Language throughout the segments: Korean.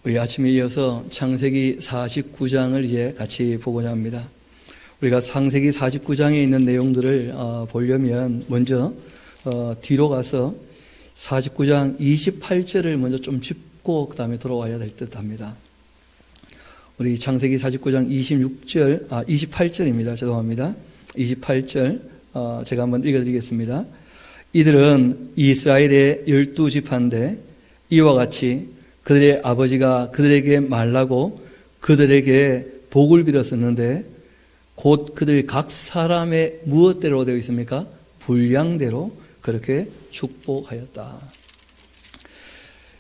우리 아침에 이어서 창세기 49장을 이제 같이 보고자 합니다. 우리가 창세기 49장에 있는 내용들을 보려면 먼저 뒤로 가서 49장 28절을 먼저 좀 짚고 그 다음에 돌아와야 될 듯 합니다. 우리 창세기 49장 28절입니다. 죄송합니다. 28절 제가 한번 읽어드리겠습니다. 이들은 이스라엘의 12지파인데 이와 같이 그들의 아버지가 그들에게 말라고 그들에게 복을 빌었었는데 곧 그들 각 사람의 무엇대로 되어 있습니까? 분량대로 그렇게 축복하였다.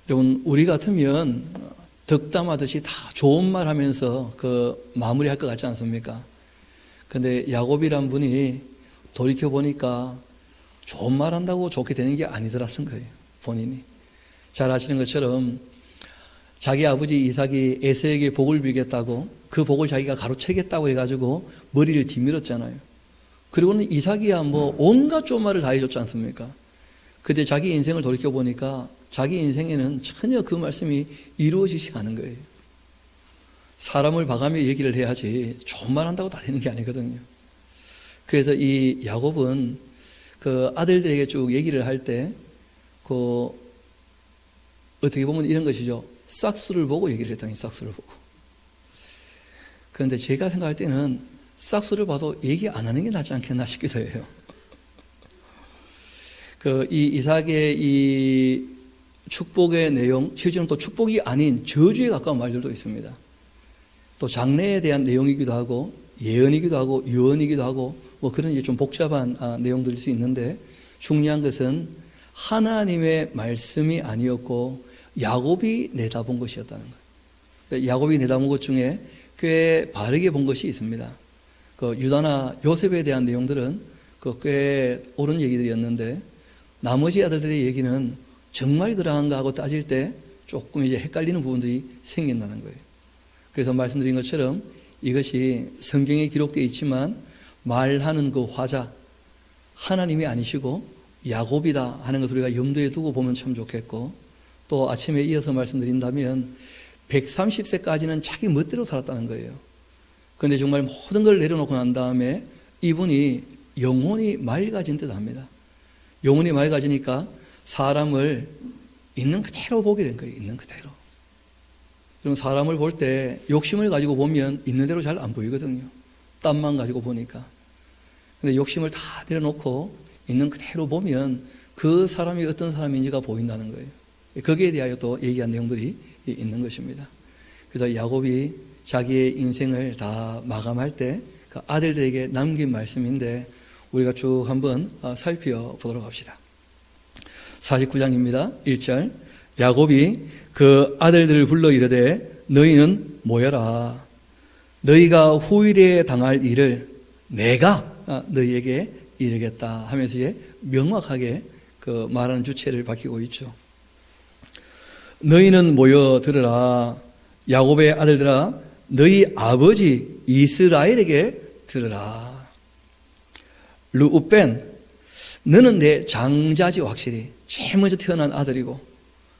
여러분, 우리 같으면 덕담하듯이 다 좋은 말 하면서 마무리할 것 같지 않습니까? 근데 야곱이란 분이 돌이켜보니까 좋은 말 한다고 좋게 되는 게 아니더라는 거예요. 본인이. 잘 아시는 것처럼 자기 아버지 이삭이 에서에게 복을 빌겠다고 그 복을 자기가 가로채겠다고 해가지고 머리를 뒤밀었잖아요. 그리고는 이삭이야 온갖 좋은 말을 다 해줬지 않습니까? 근데 자기 인생을 돌이켜보니까 자기 인생에는 전혀 그 말씀이 이루어지지 않은 거예요. 사람을 봐가며 얘기를 해야지 좋은 말 한다고 다 되는 게 아니거든요. 그래서 이 야곱은 그 아들들에게 쭉 얘기를 할 때 어떻게 보면 이런 것이죠. 싹수를 보고 얘기를 했다니, 싹수를 보고. 그런데 제가 생각할 때는 싹수를 봐도 얘기 안 하는 게 낫지 않겠나 싶기도 해요. 이 이삭의 이 축복의 내용, 실제로는 또 축복이 아닌 저주에 가까운 말들도 있습니다. 또 장래에 대한 내용이기도 하고, 예언이기도 하고, 유언이기도 하고, 그런 이제 좀 복잡한 내용들일 수 있는데, 중요한 것은 하나님의 말씀이 아니었고, 야곱이 내다본 것이었다는 거예요. 야곱이 내다본 것 중에 꽤 바르게 본 것이 있습니다. 유다나 요셉에 대한 내용들은 꽤 옳은 얘기들이었는데, 나머지 아들들의 얘기는 정말 그러한가 하고 따질 때 조금 이제 헷갈리는 부분들이 생긴다는 거예요. 그래서 말씀드린 것처럼 이것이 성경에 기록되어 있지만 말하는 그 화자, 하나님이 아니시고 야곱이다 하는 것을 우리가 염두에 두고 보면 참 좋겠고, 또 아침에 이어서 말씀드린다면 130세까지는 자기 멋대로 살았다는 거예요. 그런데 정말 모든 걸 내려놓고 난 다음에 이분이 영혼이 맑아진 듯 합니다. 영혼이 맑아지니까 사람을 있는 그대로 보게 된 거예요. 있는 그대로. 좀 사람을 볼 때 욕심을 가지고 보면 있는 대로 잘 안 보이거든요. 땀만 가지고 보니까. 근데 욕심을 다 내려놓고 있는 그대로 보면 그 사람이 어떤 사람인지가 보인다는 거예요. 거기에 대하여 또 얘기한 내용들이 있는 것입니다. 그래서 야곱이 자기의 인생을 다 마감할 때 그 아들들에게 남긴 말씀인데 우리가 쭉 한번 살펴보도록 합시다. 49장입니다. 1절. 야곱이 그 아들들을 불러 이르되 너희는 모여라. 너희가 후일에 당할 일을 내가 너희에게 이르겠다 하면서 이제 명확하게 말하는 주체를 밝히고 있죠. 너희는 모여 들으라. 야곱의 아들들아, 너희 아버지 이스라엘에게 들으라. 르우벤, 너는 내 장자지. 확실히 제일 먼저 태어난 아들이고,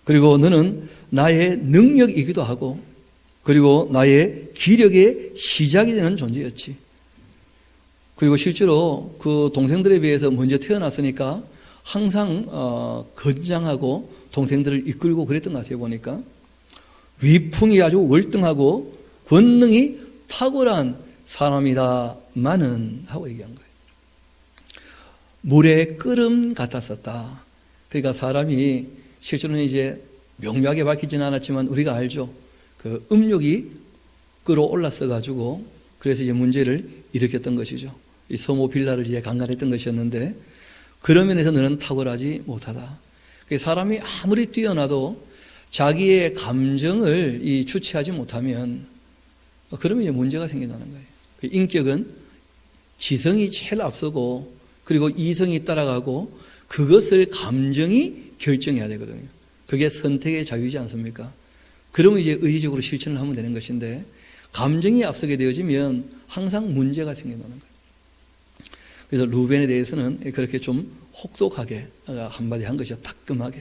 그리고 너는 나의 능력이기도 하고, 그리고 나의 기력의 시작이 되는 존재였지. 그리고 실제로 그 동생들에 비해서 먼저 태어났으니까 항상 건장하고 동생들을 이끌고 그랬던 것 같아요. 보니까 위풍이 아주 월등하고 권능이 탁월한 사람이다마는 하고 얘기한 거예요. 물의 끓음 같았었다. 그러니까 사람이 실제로는 이제 명료하게 밝히지는 않았지만 우리가 알죠. 그 음욕이 끌어올랐어 가지고 그래서 이제 문제를 일으켰던 것이죠. 이 서모 빌라를 이제 강간했던 것이었는데, 그런 면에서 너는 탁월하지 못하다. 사람이 아무리 뛰어나도 자기의 감정을 주체하지 못하면 그러면 이제 문제가 생긴다는 거예요. 인격은 지성이 제일 앞서고 그리고 이성이 따라가고 그것을 감정이 결정해야 되거든요. 그게 선택의 자유이지 않습니까? 그러면 이제 의지적으로 실천을 하면 되는 것인데 감정이 앞서게 되어지면 항상 문제가 생긴다는 거예요. 그래서 루벤에 대해서는 그렇게 좀 혹독하게 한마디 한 것이죠. 따끔하게.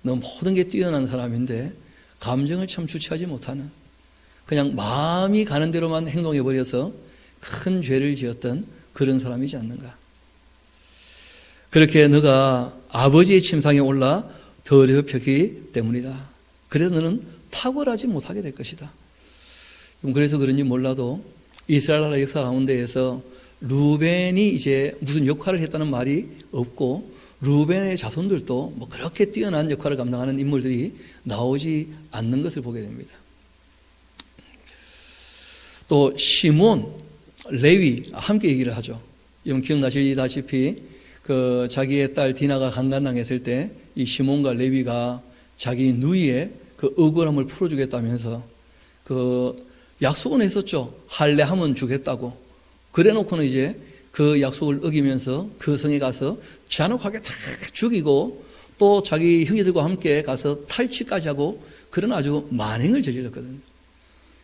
너 모든 게 뛰어난 사람인데 감정을 참 주체하지 못하는, 그냥 마음이 가는 대로만 행동해버려서 큰 죄를 지었던 그런 사람이지 않는가. 그렇게 너가 아버지의 침상에 올라 더럽혔기 때문이다. 그래서 너는 탁월하지 못하게 될 것이다. 그래서 그런지 몰라도 이스라엘 나라 역사 가운데에서 루벤이 이제 무슨 역할을 했다는 말이 없고, 루벤의 자손들도 뭐 그렇게 뛰어난 역할을 감당하는 인물들이 나오지 않는 것을 보게 됩니다. 또 시몬, 레위 함께 얘기를 하죠. 여러분 기억나시다시피 그 자기의 딸 디나가 강간당했을 때 이 시몬과 레위가 자기 누이의 그 억울함을 풀어주겠다면서 그 약속은 했었죠. 할례하면 주겠다고. 그래놓고는 이제 그 약속을 어기면서 그 성에 가서 잔혹하게 다 죽이고 또 자기 형제들과 함께 가서 탈취까지 하고 그런 아주 만행을 저질렀거든요.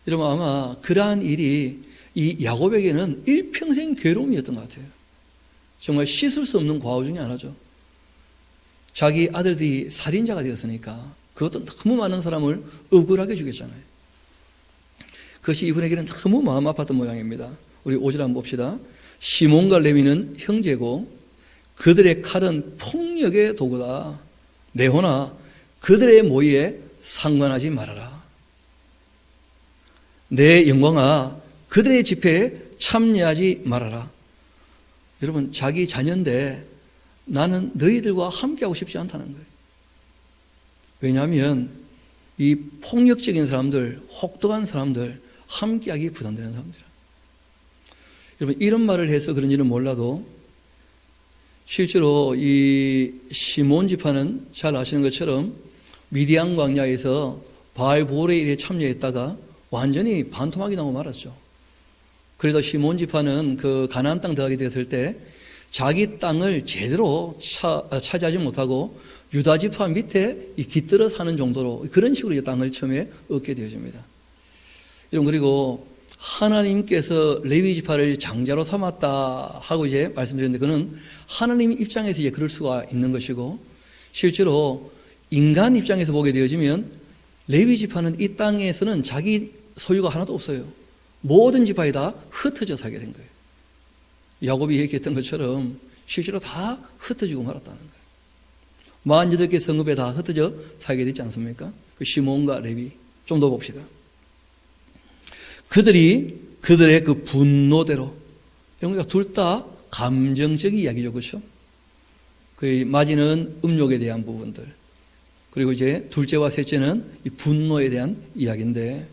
여러분 아마 그러한 일이 이 야곱에게는 일평생 괴로움이었던 것 같아요. 정말 씻을 수 없는 과오 중에 하나죠. 자기 아들들이 살인자가 되었으니까 그것도 너무 많은 사람을 억울하게 죽였잖아요. 그것이 이분에게는 너무 마음 아팠던 모양입니다. 우리 5절 한번 봅시다. 시몬과 레위는 형제고 그들의 칼은 폭력의 도구다. 내호나 그들의 모의에 상관하지 말아라. 내 영광아 그들의 집회에 참여하지 말아라. 여러분 자기 자녀인데 나는 너희들과 함께하고 싶지 않다는 거예요. 왜냐하면 이 폭력적인 사람들, 혹독한 사람들, 함께하기 부담되는 사람들. 여러분 이런 말을 해서 그런지는 몰라도 실제로 이 시몬 지파는 잘 아시는 것처럼 미디안 광야에서 바알보레 일에 참여했다가 완전히 반토막이 나고 말았죠. 그래도 시몬 지파는 그 가나안 땅 들어가게 되었을 때 자기 땅을 제대로 차지하지 못하고 유다 지파 밑에 깃들어 사는 정도로 그런 식으로 이제 땅을 처음에 얻게 되어집니다. 여러분 그리고 하나님께서 레위 지파를 장자로 삼았다 하고 이제 말씀드렸는데 그는 하나님 입장에서 이제 그럴 수가 있는 것이고 실제로 인간 입장에서 보게 되어지면 레위 지파는 이 땅에서는 자기 소유가 하나도 없어요. 모든 지파에 다 흩어져 살게 된 거예요. 야곱이 얘기했던 것처럼 실제로 다 흩어지고 말았다는 거예요. 48개 성읍에 다 흩어져 살게 되지 않습니까? 그 시몬과 레위. 좀 더 봅시다. 그들이 그들의 그 분노대로, 그러니까 둘 다 감정적인 이야기죠, 그렇죠? 그 맞이는 음욕에 대한 부분들, 그리고 이제 둘째와 셋째는 이 분노에 대한 이야기인데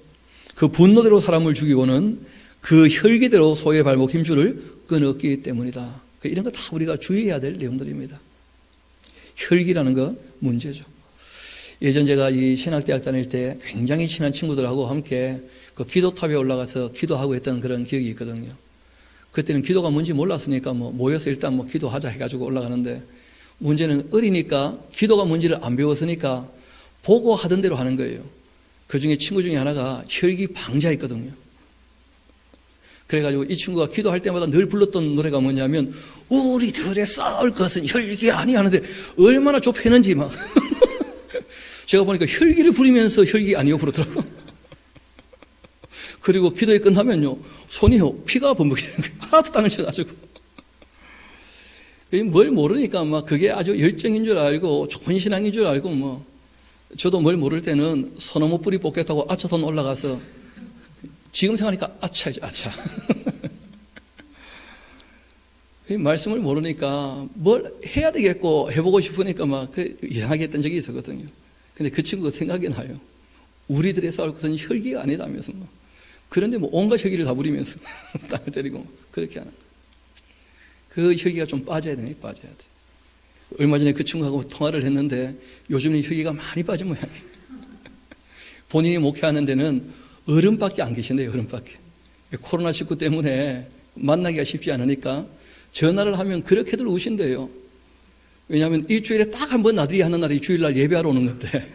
그 분노대로 사람을 죽이고는 그 혈기대로 소의 발목 힘줄을 끊었기 때문이다. 이런 거 다 우리가 주의해야 될 내용들입니다. 혈기라는 거 문제죠. 예전 제가 이 신학대학 다닐 때 굉장히 친한 친구들하고 함께 그 기도탑에 올라가서 기도하고 했던 그런 기억이 있거든요. 그때는 기도가 뭔지 몰랐으니까 모여서 일단 기도하자 해가지고 올라가는데 문제는 어리니까 기도가 뭔지를 안 배웠으니까 보고 하던 대로 하는 거예요. 그 중에 친구 중에 하나가 혈기 방자였거든요. 그래가지고 이 친구가 기도할 때마다 늘 불렀던 노래가 뭐냐면 우리들의 싸울 것은 혈기 아니 하는데 얼마나 좁혀는지 막 제가 보니까 혈기를 부리면서 혈기 아니요 부르더라고. 그리고 기도에 끝나면요 손이요 피가 범벅이 되는 거예요. 하도 땅을 쳐가지고 뭘 모르니까 막 그게 아주 열정인 줄 알고 좋은 신앙인 줄 알고 저도 뭘 모를 때는 소나무 뿌리 뽑겠다고 아차산 올라가서 지금 생각하니까 아차이죠, 아차. 말씀을 모르니까 뭘 해야 되겠고 해보고 싶으니까 막 이상하게 했던 적이 있었거든요. 근데 그 친구가 생각이 나요. 우리들의 싸울 것은 혈기가 아니다면서 그런데 온갖 혈기를 다 부리면서 땅을 때리고 그렇게 하는 거예요. 그 혈기가 좀 빠져야 되네, 빠져야 돼. 얼마 전에 그 친구하고 통화를 했는데 요즘은 혈기가 많이 빠진 모양이에요. 본인이 목회하는 데는 어른밖에 안 계신대요, 어른밖에. 코로나19 때문에 만나기가 쉽지 않으니까 전화를 하면 그렇게들 우신대요. 왜냐하면 일주일에 딱 한 번 나들이 하는 날이 주일날 예배하러 오는 건데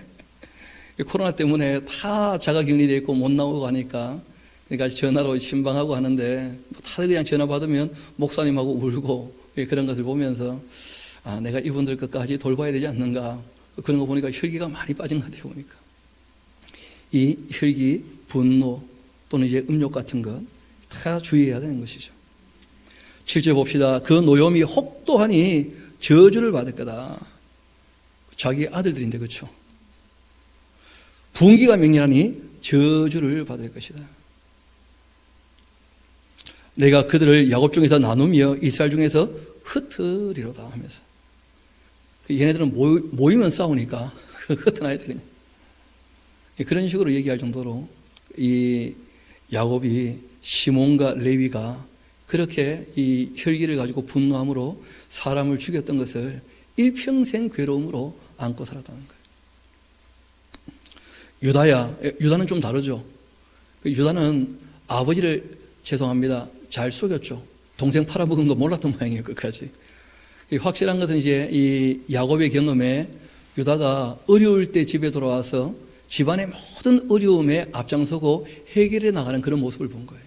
코로나 때문에 다 자가격리되어 있고 못 나오고 하니까 그러니까 전화로 신방하고 하는데 다들 그냥 전화 받으면 목사님하고 울고 그런 것을 보면서 내가 이분들 것까지 돌봐야 되지 않는가 그런 거 보니까 혈기가 많이 빠진 것 같아요. 보니까 이 혈기, 분노 또는 이제 음욕 같은 것 다 주의해야 되는 것이죠. 7절 봅시다. 그 노염이 혹독하니 저주를 받을 거다. 자기 아들들인데 그렇죠. 분기가 맹렬하니 저주를 받을 것이다. 내가 그들을 야곱 중에서 나누며 이스라엘 중에서 흩으리로다 하면서 얘네들은 모이면 싸우니까 흩어놔야 돼 그냥. 그런 식으로 얘기할 정도로 이 야곱이 시몬과 레위가 그렇게 이 혈기를 가지고 분노함으로 사람을 죽였던 것을 일평생 괴로움으로 안고 살았다는 거예요. 유다는 좀 다르죠. 유다는 아버지를 죄송합니다. 잘 속였죠. 동생 팔아먹은 거 몰랐던 모양이에요. 끝까지. 확실한 것은 이제 이 야곱의 경험에 유다가 어려울 때 집에 돌아와서 집안의 모든 어려움에 앞장서고 해결해 나가는 그런 모습을 본 거예요.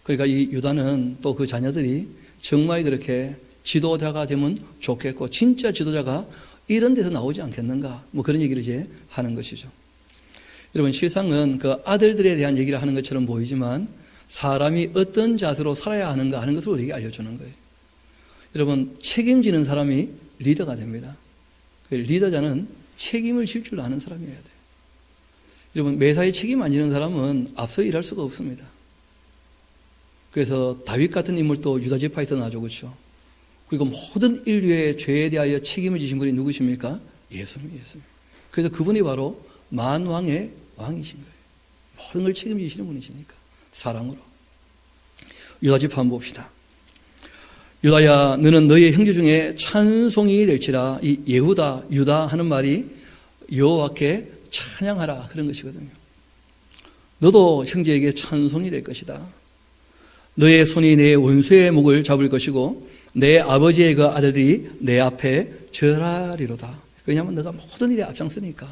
그러니까 이 유다는 또 그 자녀들이 정말 그렇게 지도자가 되면 좋겠고 진짜 지도자가 이런 데서 나오지 않겠는가 뭐 그런 얘기를 이제 하는 것이죠. 여러분 실상은 그 아들들에 대한 얘기를 하는 것처럼 보이지만 사람이 어떤 자세로 살아야 하는가 하는 것을 우리에게 알려주는 거예요. 여러분 책임지는 사람이 리더가 됩니다. 리더자는 책임을 질 줄 아는 사람이어야 돼요. 여러분 매사에 책임 안 지는 사람은 앞서 일할 수가 없습니다. 그래서 다윗 같은 인물도 유다 지파에서 나죠. 그렇죠? 그리고 모든 인류의 죄에 대하여 책임을 지신 분이 누구십니까? 예수님. 그래서 그분이 바로 만왕의 왕이신 거예요. 모든 걸 책임지시는 분이시니까 사랑으로. 유다 지파 한번 봅시다. 유다야 너는 너의 형제 중에 찬송이 될지라. 이 예후다 유다 하는 말이 여호와께 찬양하라 그런 것이거든요. 너도 형제에게 찬송이 될 것이다. 너의 손이 내 원수의 목을 잡을 것이고 내 아버지의 그 아들들이 내 앞에 절하리로다. 왜냐하면 너가 모든 일에 앞장서니까.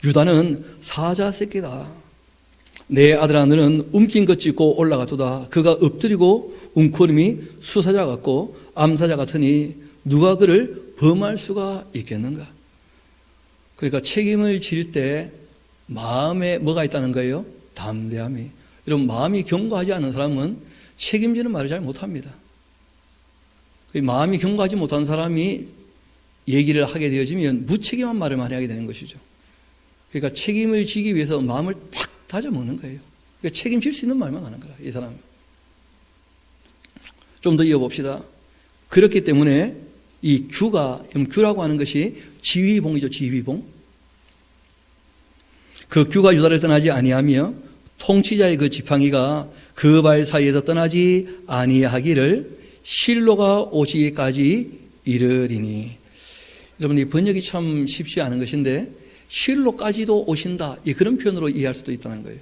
유다는 사자 새끼다. 내 아들아 너는 움킨 것 짚고 올라가도다. 그가 엎드리고 웅크림이 수사자 같고 암사자 같으니 누가 그를 범할 수가 있겠는가. 그러니까 책임을 질 때 마음에 뭐가 있다는 거예요? 담대함이. 여러분 마음이 견고하지 않은 사람은 책임지는 말을 잘 못합니다. 마음이 견고하지 못한 사람이 얘기를 하게 되어지면 무책임한 말을 많이 하게 되는 것이죠. 그러니까 책임을 지기 위해서 마음을 팍 다져먹는 거예요. 그러니까 책임질 수 있는 말만 하는 거라 이 사람은. 좀 더 이어봅시다. 그렇기 때문에 이 규라고 하는 것이 지휘봉이죠. 지휘봉. 그 규가 유다를 떠나지 아니하며 통치자의 그 지팡이가 그 발 사이에서 떠나지 아니하기를 실로가 오시기까지 이르리니. 여러분 이 번역이 참 쉽지 않은 것인데 실로까지도 오신다 그런 표현으로 이해할 수도 있다는 거예요.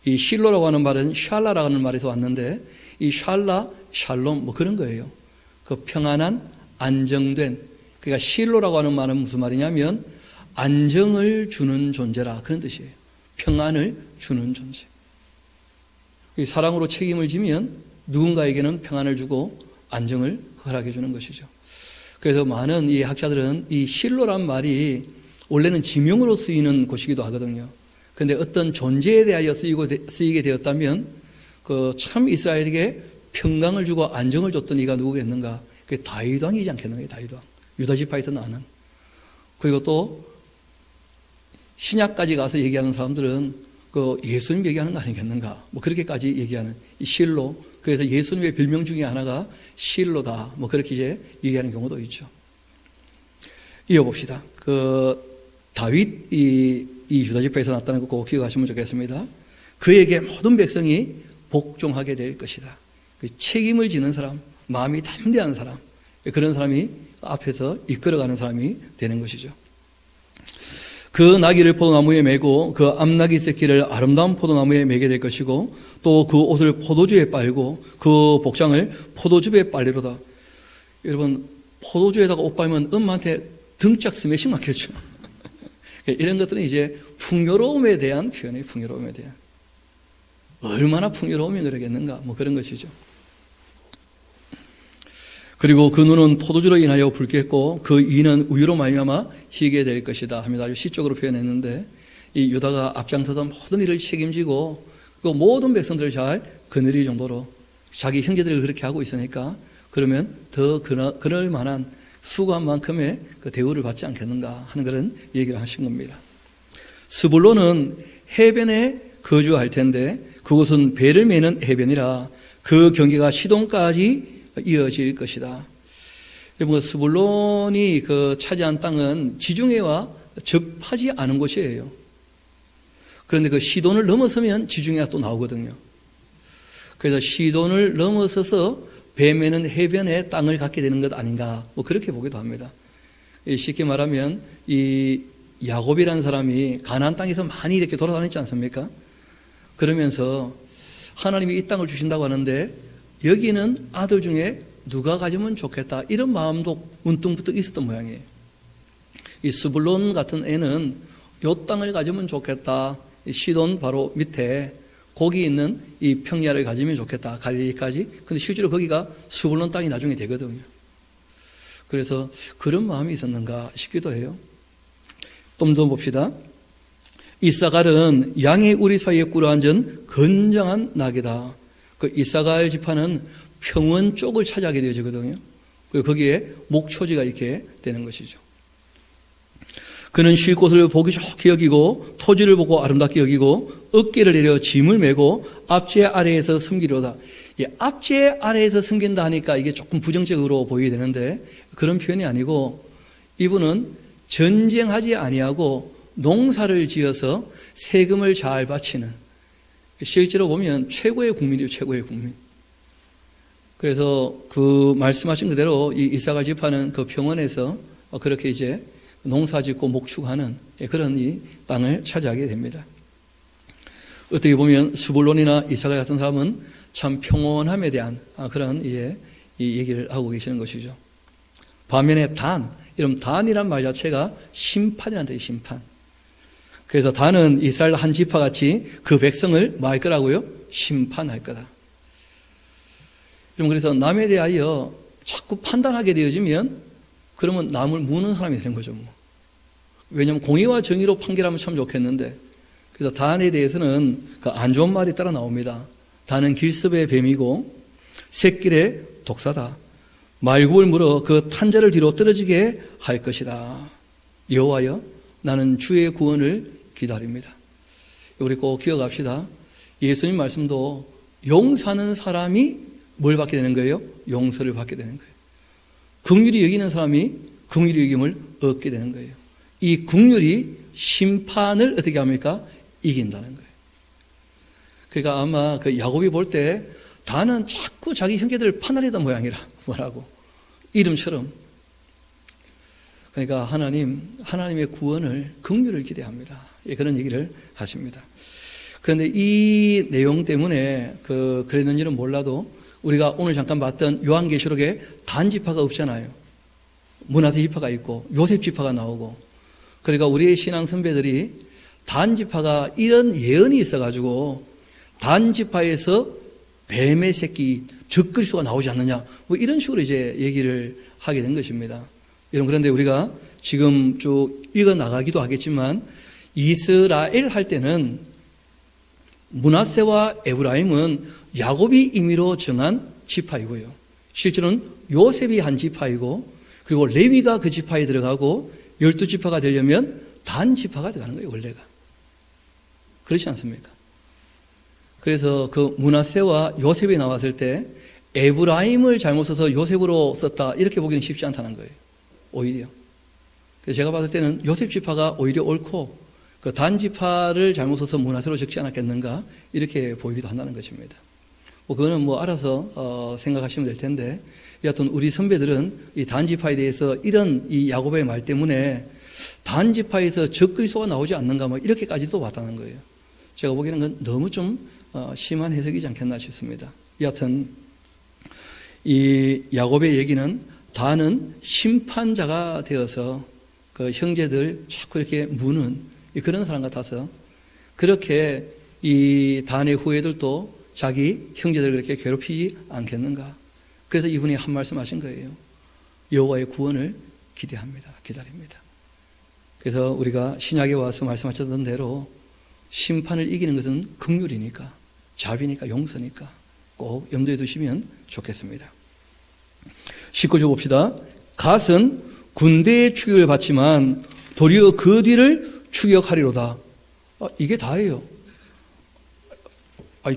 이 실로라고 하는 말은 샬라라고 하는 말에서 왔는데 이 샬라, 샬롬 뭐 그런 거예요. 그 평안한 안정된. 그러니까 실로라고 하는 말은 무슨 말이냐면 안정을 주는 존재라 그런 뜻이에요. 평안을 주는 존재. 사랑으로 책임을 지면 누군가에게는 평안을 주고 안정을 허락해 주는 것이죠. 그래서 많은 이 학자들은 이 실로란 말이 원래는 지명으로 쓰이는 곳이기도 하거든요. 그런데 어떤 존재에 대하여 쓰이게 되었다면 그 참 이스라엘에게 평강을 주고 안정을 줬던 이가 누구겠는가? 그게 다윗 왕이지 않겠는가? 다윗 왕. 유다 지파에서 나는. 그리고 또 신약까지 가서 얘기하는 사람들은 그 예수님 얘기하는 거 아니겠는가? 뭐 그렇게까지 얘기하는 이 실로. 그래서 예수님의 별명 중에 하나가 실로다. 뭐 그렇게 이제 얘기하는 경우도 있죠. 이어봅시다. 그 다윗 이 유다 지파에서 나타난 거 꼭 기억하시면 좋겠습니다. 그에게 모든 백성이 복종하게 될 것이다. 그 책임을 지는 사람, 마음이 담대한 사람, 그런 사람이 앞에서 이끌어가는 사람이 되는 것이죠. 그 나귀를 포도나무에 메고 그 암나귀 새끼를 아름다운 포도나무에 메게 될 것이고 또 그 옷을 포도주에 빨고 그 복장을 포도즙에 빨리로다. 여러분 포도주에다가 옷 빨면 엄마한테 등짝 스매싱 맞겠죠. 이런 것들은 이제 풍요로움에 대한 표현이에요. 풍요로움에 대한. 얼마나 풍요로우면 그러겠는가 뭐 그런 것이죠. 그리고 그 눈은 포도주로 인하여 붉겠고 그 이는 우유로 말미암아 희게 될 것이다 하면서 아주 시적으로 표현했는데, 이 유다가 앞장서서 모든 일을 책임지고 그 모든 백성들을 잘 거느릴 정도로 자기 형제들을 그렇게 하고 있으니까, 그러면 더 그럴 만한 수고한 만큼의 그 대우를 받지 않겠는가 하는 그런 얘기를 하신 겁니다. 스불론은 해변에 거주할 텐데 그곳은 배를 매는 해변이라 그 경계가 시돈까지 이어질 것이다. 여러분, 스불론이 그 차지한 땅은 지중해와 접하지 않은 곳이에요. 그런데 그 시돈을 넘어서면 지중해가 또 나오거든요. 그래서 시돈을 넘어서서 배 매는 해변에 땅을 갖게 되는 것 아닌가, 뭐 그렇게 보기도 합니다. 쉽게 말하면 이 야곱이라는 사람이 가나안 땅에서 많이 이렇게 돌아다녔지 않습니까? 그러면서 하나님이 이 땅을 주신다고 하는데 여기는 아들 중에 누가 가지면 좋겠다, 이런 마음도 문득문득 있었던 모양이에요. 이 스불론 같은 애는 이 땅을 가지면 좋겠다, 시돈 바로 밑에 거기 있는 이 평야를 가지면 좋겠다, 갈릴리까지. 근데 실제로 거기가 스불론 땅이 나중에 되거든요. 그래서 그런 마음이 있었는가 싶기도 해요. 좀 더 봅시다. 이사갈은 양의 우리 사이에 꿇어앉은 건장한 낙이다. 그 이사갈 지파는 평원 쪽을 차지하게 되어지거든요. 그리고 거기에 목초지가 이렇게 되는 것이죠. 그는 쉴 곳을 보기 좋게 여기고 토지를 보고 아름답게 여기고 어깨를 내려 짐을 메고 앞제 아래에서 섬기려다. 이 앞제 아래에서 섬긴다 하니까 이게 조금 부정적으로 보이게 되는데 그런 표현이 아니고, 이분은 전쟁하지 아니하고 농사를 지어서 세금을 잘 바치는, 실제로 보면 최고의 국민이요, 최고의 국민. 그래서 그 말씀하신 그대로 이 이사갈 지파는 그 평원에서 그렇게 이제 농사 짓고 목축하는 그런 이 땅을 차지하게 됩니다. 어떻게 보면 스불론이나 이사갈 같은 사람은 참 평온함에 대한 그런 이 얘기를 하고 계시는 것이죠. 반면에 이런 단이란 말 자체가 심판이라는 뜻이에요, 심판. 그래서 단은 이스라엘 한 지파같이 그 백성을 뭐 할 거라고요? 심판할 거다. 그래서 남에 대하여 자꾸 판단하게 되어지면 그러면 남을 무는 사람이 되는 거죠. 왜냐하면 공의와 정의로 판결하면 참 좋겠는데, 그래서 단에 대해서는 그 안 좋은 말이 따라 나옵니다. 단은 길섭의 뱀이고 샛길의 독사다. 말굽을 물어 그 탄자를 뒤로 떨어지게 할 것이다. 여호와여, 나는 주의 구원을 기다립니다. 우리 꼭 기억합시다. 예수님 말씀도 용사는 사람이 뭘 받게 되는 거예요? 용서를 받게 되는 거예요. 긍휼히 여기는 사람이 긍휼히 여김을 얻게 되는 거예요. 이 긍휼이 심판을 어떻게 합니까? 이긴다는 거예요. 그러니까 아마 그 야곱이 볼 때 다는 자꾸 자기 형제들을 판단하던 모양이라, 뭐라고 이름처럼. 그러니까 하나님의 구원을, 긍휼을 기대합니다. 그런 얘기를 하십니다. 그런데 이 내용 때문에 그랬는지는 몰라도 우리가 오늘 잠깐 봤던 요한계시록에 단 지파가 없잖아요. 므낫세 지파가 있고 요셉 지파가 나오고. 그러니까 우리의 신앙 선배들이 단 지파가 이런 예언이 있어가지고 단 지파에서 뱀의 새끼 적그리스도가 나오지 않느냐, 뭐 이런 식으로 이제 얘기를 하게 된 것입니다. 여러분, 그런데 우리가 지금 쭉 읽어 나가기도 하겠지만 이스라엘 할 때는 므낫세와 에브라임은 야곱이 임의로 정한 지파이고요. 실제로는 요셉이 한 지파이고, 그리고 레위가 그 지파에 들어가고 12지파가 되려면 단 지파가 들어가는 거예요, 원래가. 그렇지 않습니까? 그래서 그 므낫세와 요셉이 나왔을 때 에브라임을 잘못 써서 요셉으로 썼다, 이렇게 보기는 쉽지 않다는 거예요, 오히려. 그래서 제가 봤을 때는 요셉 지파가 오히려 옳고 그 단 지파를 잘못 써서 므낫세로 적지 않았겠는가, 이렇게 보이기도 한다는 것입니다. 그거는 알아서 생각하시면 될 텐데, 여하튼 우리 선배들은 이 단 지파에 대해서 이런 이 야곱의 말 때문에 단 지파에서 적그리스도가 나오지 않는가, 뭐 이렇게까지도 봤다는 거예요. 제가 보기에는 그건 너무 좀 심한 해석이지 않겠나 싶습니다. 여하튼 이 야곱의 얘기는 단은 심판자가 되어서 그 형제들 자꾸 이렇게 무는 그런 사람 같아서, 그렇게 이 단의 후예들도 자기 형제들을 그렇게 괴롭히지 않겠는가, 그래서 이분이 한 말씀 하신 거예요. 여호와의 구원을 기대합니다. 기다립니다. 그래서 우리가 신약에 와서 말씀하셨던 대로 심판을 이기는 것은 긍휼이니까, 자비니까, 용서니까 꼭 염두에 두시면 좋겠습니다. 19절 봅시다. 갓은 군대의 추격을 받지만 도리어 그 뒤를 추격하리로다. 이게 다예요.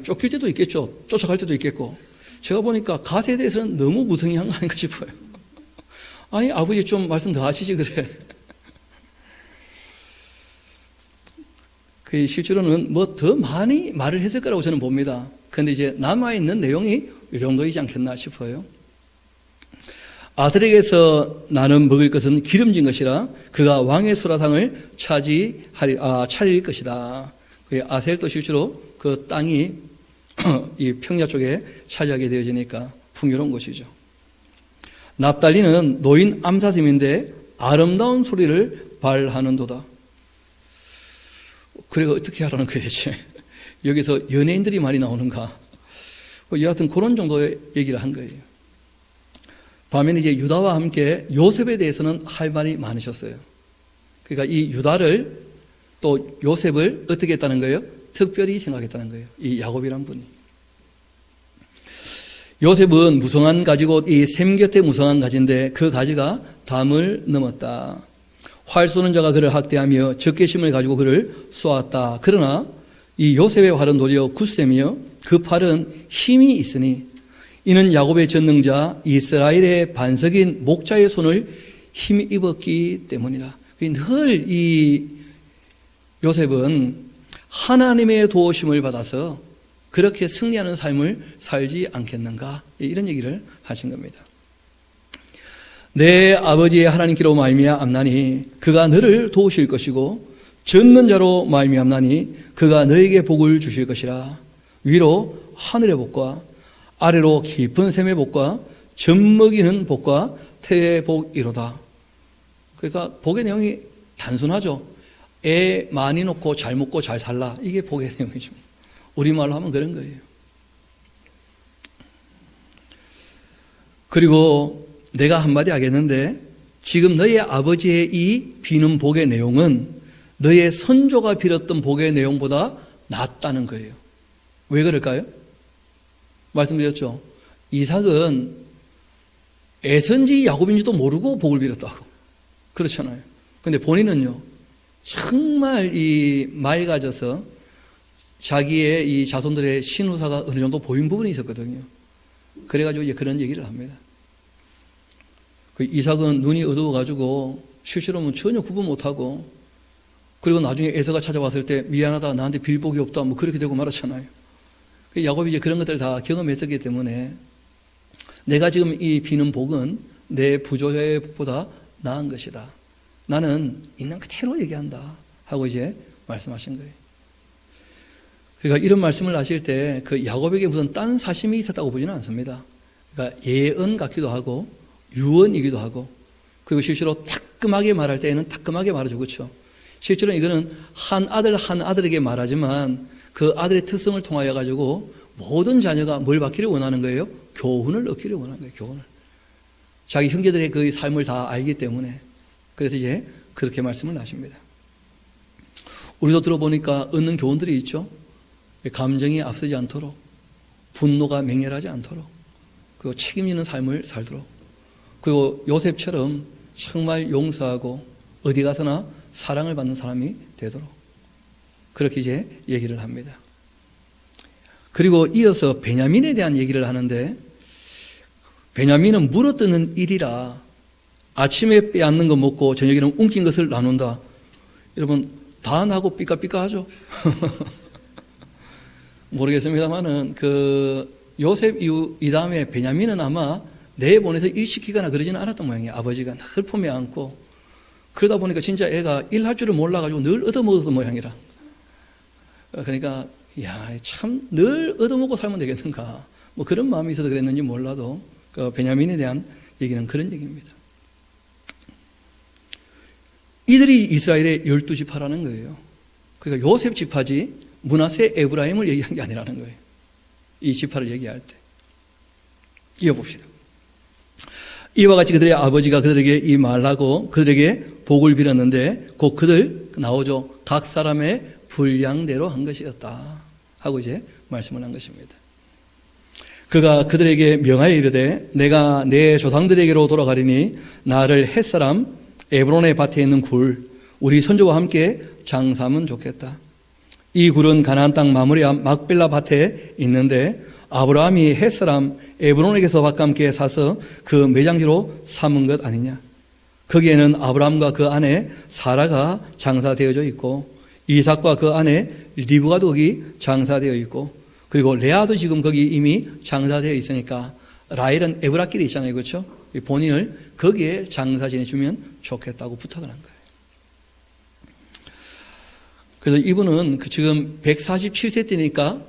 쫓길 때도 있겠죠. 쫓아갈 때도 있겠고. 제가 보니까 갓에 대해서는 너무 무성의한 거 아닌가 싶어요. 아니, 아버지 좀 말씀 더 하시지 그래. 그 실제로는 뭐 더 많이 말을 했을 거라고 저는 봅니다. 그런데 이제 남아있는 내용이 이 정도이지 않겠나 싶어요. 아들에게서 나는 먹을 것은 기름진 것이라 그가 왕의 수라상을 차릴 것이다. 아셀도 실제로 그 땅이 이 평야 쪽에 차지하게 되어지니까 풍요로운 것이죠. 납달리는 노인 암사슴인데 아름다운 소리를 발하는도다. 그래가 어떻게 하라는 거예요, 대체? 여기서 연예인들이 많이 나오는가? 여하튼 그런 정도의 얘기를 한 거예요. 반면에 이제 유다와 함께 요셉에 대해서는 할 말이 많으셨어요. 그러니까 이 유다를 또 요셉을 어떻게 했다는 거예요? 특별히 생각했다는 거예요. 이 야곱이란 분이. 요셉은 무성한 가지고 이 샘 곁에 무성한 가지인데 그 가지가 담을 넘었다. 활 쏘는 자가 그를 학대하며 적개심을 가지고 그를 쏘았다. 그러나 이 요셉의 활은 도리어 굳세며 그 팔은 힘이 있으니 이는 야곱의 전능자 이스라엘의 반석인 목자의 손을 힘입었기 때문이다. 늘 이 요셉은 하나님의 도우심을 받아서 그렇게 승리하는 삶을 살지 않겠는가, 이런 얘기를 하신 겁니다. 내 아버지의 하나님께로 말미암나니 그가 너를 도우실 것이고 젖는 자로 말미암나니 그가 너에게 복을 주실 것이라. 위로 하늘의 복과 아래로 깊은 샘의 복과 젖먹이는 복과 태의 복이로다. 그러니까 복의 내용이 단순하죠. 애 많이 놓고 잘 먹고 잘 살라, 이게 복의 내용이죠. 우리말로 하면 그런 거예요. 그리고 내가 한마디 하겠는데 지금 너의 아버지의 이 비는 복의 내용은 너의 선조가 빌었던 복의 내용보다 낫다는 거예요. 왜 그럴까요? 말씀드렸죠. 이삭은 애선지 야곱인지도 모르고 복을 빌었다고. 그렇잖아요. 근데 본인은요, 정말 이 맑아져서 자기의 이 자손들의 신후사가 어느 정도 보인 부분이 있었거든요. 그래가지고 이제 그런 얘기를 합니다. 그 이삭은 눈이 어두워가지고 실제로는 전혀 구분 못하고, 그리고 나중에 에서가 찾아왔을 때 미안하다, 나한테 빌 복이 없다, 뭐 그렇게 되고 말았잖아요. 야곱이 이제 그런 것들을 다 경험했었기 때문에 내가 지금 이 비는 복은 내 부조의 복보다 나은 것이다. 나는 있는 그대로 얘기한다 하고 이제 말씀하신 거예요. 그러니까 이런 말씀을 하실 때 그 야곱에게 무슨 딴 사심이 있었다고 보지는 않습니다. 그러니까 예언 같기도 하고 유언이기도 하고, 그리고 실제로 따끔하게 말할 때에는 따끔하게 말하죠. 그렇죠? 실제로 이거는 한 아들에게 말하지만 그 아들의 특성을 통하여 가지고 모든 자녀가 뭘 받기를 원하는 거예요? 교훈을 얻기를 원하는 거예요. 교훈을. 자기 형제들의 그 삶을 다 알기 때문에. 그래서 이제 그렇게 말씀을 하십니다. 우리도 들어보니까 얻는 교훈들이 있죠. 감정이 앞서지 않도록, 분노가 맹렬하지 않도록, 그리고 책임 있는 삶을 살도록, 그리고 요셉처럼 정말 용서하고 어디 가서나 사랑을 받는 사람이 되도록, 그렇게 이제 얘기를 합니다. 그리고 이어서 베냐민에 대한 얘기를 하는데, 베냐민은 물어뜯는 일이라 아침에 빼앗는 거 먹고 저녁에는 움킨 것을 나눈다. 여러분 다 나고 삐까삐까하죠. 모르겠습니다만은 그 요셉 이 다음에 베냐민은 아마 내보내서 일시키거나 그러지는 않았던 모양이에요. 아버지가 늘 품에 안고, 그러다 보니까 진짜 애가 일할 줄을 몰라가지고 늘 얻어먹었던 모양이라. 그러니까 야, 참 늘 얻어먹고 살면 되겠는가, 뭐 그런 마음이 있어서 그랬는지 몰라도 그 베냐민에 대한 얘기는 그런 얘기입니다. 이들이 이스라엘의 12지파라는 거예요. 그러니까 요셉 지파지 므낫세 에브라임을 얘기한 게 아니라는 거예요. 이 지파를 얘기할 때. 이어봅시다. 이와 같이 그들의 아버지가 그들에게 이 말하고 그들에게 복을 빌었는데 곧 그들 나오죠. 각 사람의 분량대로 한 것이었다 하고 이제 말씀을 한 것입니다. 그가 그들에게 명하여 이르되 내가 내 조상들에게로 돌아가리니 나를 햇사람 에브론의 밭에 있는 굴 우리 손주와 함께 장사하면 좋겠다. 이 굴은 가나안 땅 마므리아 막벨라 밭에 있는데 아브라함이 햇사람 에브론에게서 밭과 함께 사서 그 매장지로 삼은 것 아니냐. 거기에는 아브라함과 그 아내 사라가 장사되어져 있고 이삭과 그 아내 리브가도 거기 장사되어 있고 그리고 레아도 지금 거기 이미 장사되어 있으니까 라헬은 에브라길에 있잖아요. 그렇죠? 본인을 거기에 장사 지내주면 좋겠다고 부탁을 한 거예요. 그래서 이분은 지금 147세 때니까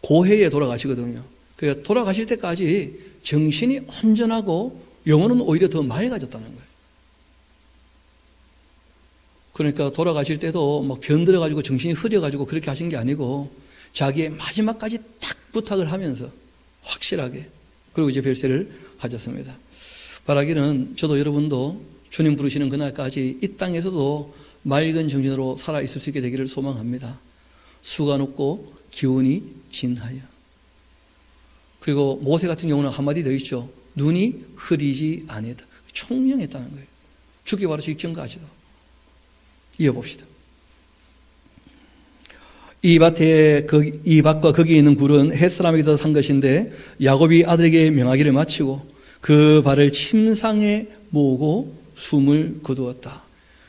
고해에 돌아가시거든요. 그러니까 돌아가실 때까지 정신이 온전하고 영혼은 오히려 더 맑아졌다는 거예요. 그러니까 돌아가실 때도 막 병들어가지고 정신이 흐려가지고 그렇게 하신 게 아니고 자기의 마지막까지 딱 부탁을 하면서 확실하게 그리고 이제 별세를 하셨습니다. 바라기는 저도 여러분도 주님 부르시는 그날까지 이 땅에서도 맑은 정신으로 살아있을 수 있게 되기를 소망합니다. 수가 높고 기운이 진하여. 그리고 모세 같은 경우는 한마디 더 있죠. 눈이 흐리지 아니하다. 총명했다는 거예요. 죽기 바로 직전까지도. 이어봅시다. 이 밭과 거기 있는 굴은 햇사람에게서 산 것인데 야곱이 아들에게 명하기를 마치고 그 발을 침상에 모으고 숨을 거두었다.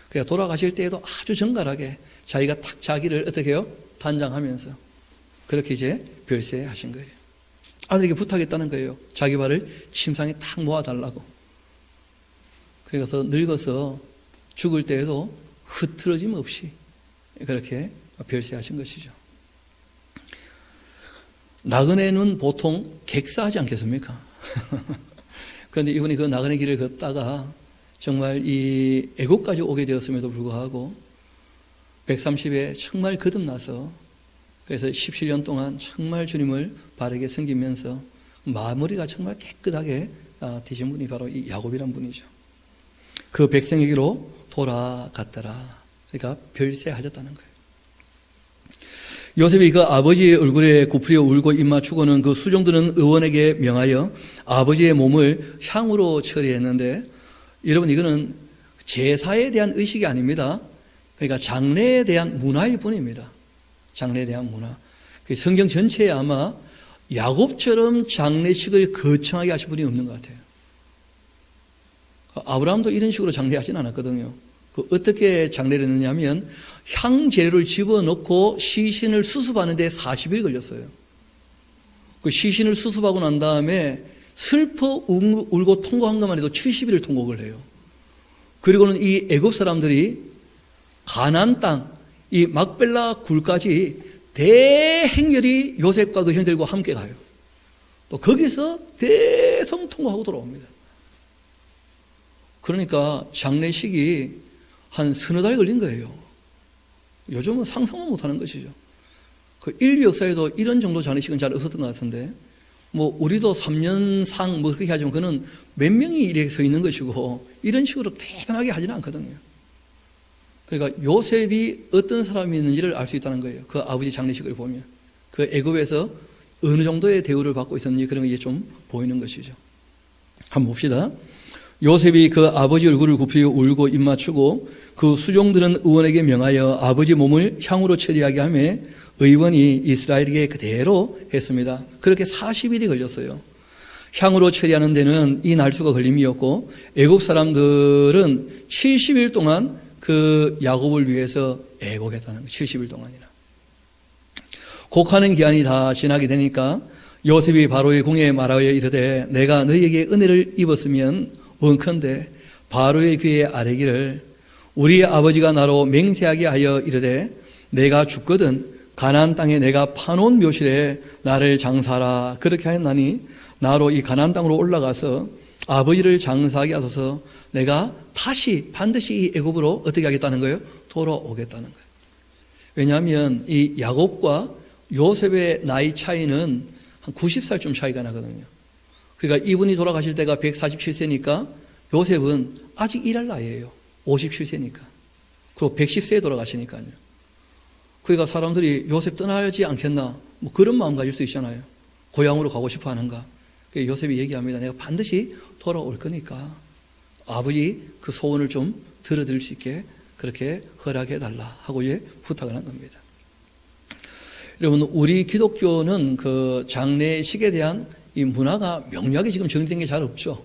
그러니까 돌아가실 때에도 아주 정갈하게 자기가 탁 자기를 어떻게 해요? 단장하면서 그렇게 이제 별세하신 거예요. 아들에게 부탁했다는 거예요. 자기 발을 침상에 탁 모아달라고. 그래서 늙어서 죽을 때에도 흐트러짐 없이 그렇게 별세하신 것이죠. 나그네는 보통 객사하지 않겠습니까? 그런데 이분이 그 나그네 길을 걷다가 정말 이 애국까지 오게 되었음에도 불구하고 130에 정말 거듭나서 그래서 17년 동안 정말 주님을 바르게 섬기면서 마무리가 정말 깨끗하게 되신 분이 바로 이 야곱이란 분이죠. 그 백성에게로 돌아갔더라. 그러니까 별세하셨다는 거예요. 요셉이 그 아버지의 얼굴에 굽으려 울고 입맞추고는 그 수종드는 의원에게 명하여 아버지의 몸을 향으로 처리했는데 여러분 이거는 제사에 대한 의식이 아닙니다. 그러니까 장례에 대한 문화일 뿐입니다. 장례에 대한 문화. 성경 전체에 아마 야곱처럼 장례식을 거창하게 하신 분이 없는 것 같아요. 아브라함도 이런 식으로 장례하진 않았거든요. 어떻게 장례를 했느냐면 향재료를 집어넣고 시신을 수습하는 데 40일 걸렸어요. 그 시신을 수습하고 난 다음에 슬퍼 울고 통곡한 것만 해도 70일을 통곡을 해요. 그리고는 이 애굽 사람들이 가나안 땅, 이 막벨라 굴까지 대행렬이 요셉과 그 형제들과 함께 가요. 또 거기서 대성통곡하고 돌아옵니다. 그러니까 장례식이 한 서너 달 걸린 거예요. 요즘은 상상도 못하는 것이죠. 그 인류 역사에도 이런 정도 장례식은 잘 없었던 것 같은데, 뭐 우리도 3년상 뭐 그렇게 하지만 그는 몇 명이 이렇게 서 있는 것이고 이런 식으로 대단하게 하지는 않거든요. 그러니까 요셉이 어떤 사람이었는지를 알 수 있다는 거예요. 그 아버지 장례식을 보면 그 애굽에서 어느 정도의 대우를 받고 있었는지 그런 게 이제 좀 보이는 것이죠. 한번 봅시다. 요셉이 그 아버지 얼굴을 굽히고 울고 입맞추고 그 수종들은 의원에게 명하여 아버지 몸을 향으로 처리하게 하며 의원이 이스라엘에게 그대로 했습니다. 그렇게 40일이 걸렸어요. 향으로 처리하는 데는 이 날수가 걸림이었고 애국 사람들은 70일 동안 그 야곱을 위해서 애곡했다는 거예요. 70일 동안이나. 곡하는 기한이 다 지나게 되니까 요셉이 바로의 궁에 말하여 이르되 내가 너희에게 은혜를 입었으면 원컨대 바로의 귀에 아뢰기를 우리 아버지가 나로 맹세하게 하여 이르되 내가 죽거든 가나안 땅에 내가 파놓은 묘실에 나를 장사하라 그렇게 하였나니 나로 이 가나안 땅으로 올라가서 아버지를 장사하게 하소서 내가 다시 반드시 이 애굽으로 어떻게 하겠다는 거예요? 돌아오겠다는 거예요. 왜냐하면 이 야곱과 요셉의 나이 차이는 한 90살쯤 차이가 나거든요. 그러니까 이분이 돌아가실 때가 147세니까 요셉은 아직 일할 나이예요. 57세니까. 그리고 110세에 돌아가시니까요. 그러니까 사람들이 요셉 떠나지 않겠나? 뭐 그런 마음 가질 수 있잖아요. 고향으로 가고 싶어 하는가? 요셉이 얘기합니다. 내가 반드시 돌아올 거니까 아버지 그 소원을 좀 들어드릴 수 있게 그렇게 허락해 달라 하고 부탁을 한 겁니다. 여러분, 우리 기독교는 그 장례식에 대한 이 문화가 명료하게 지금 정리된 게 잘 없죠.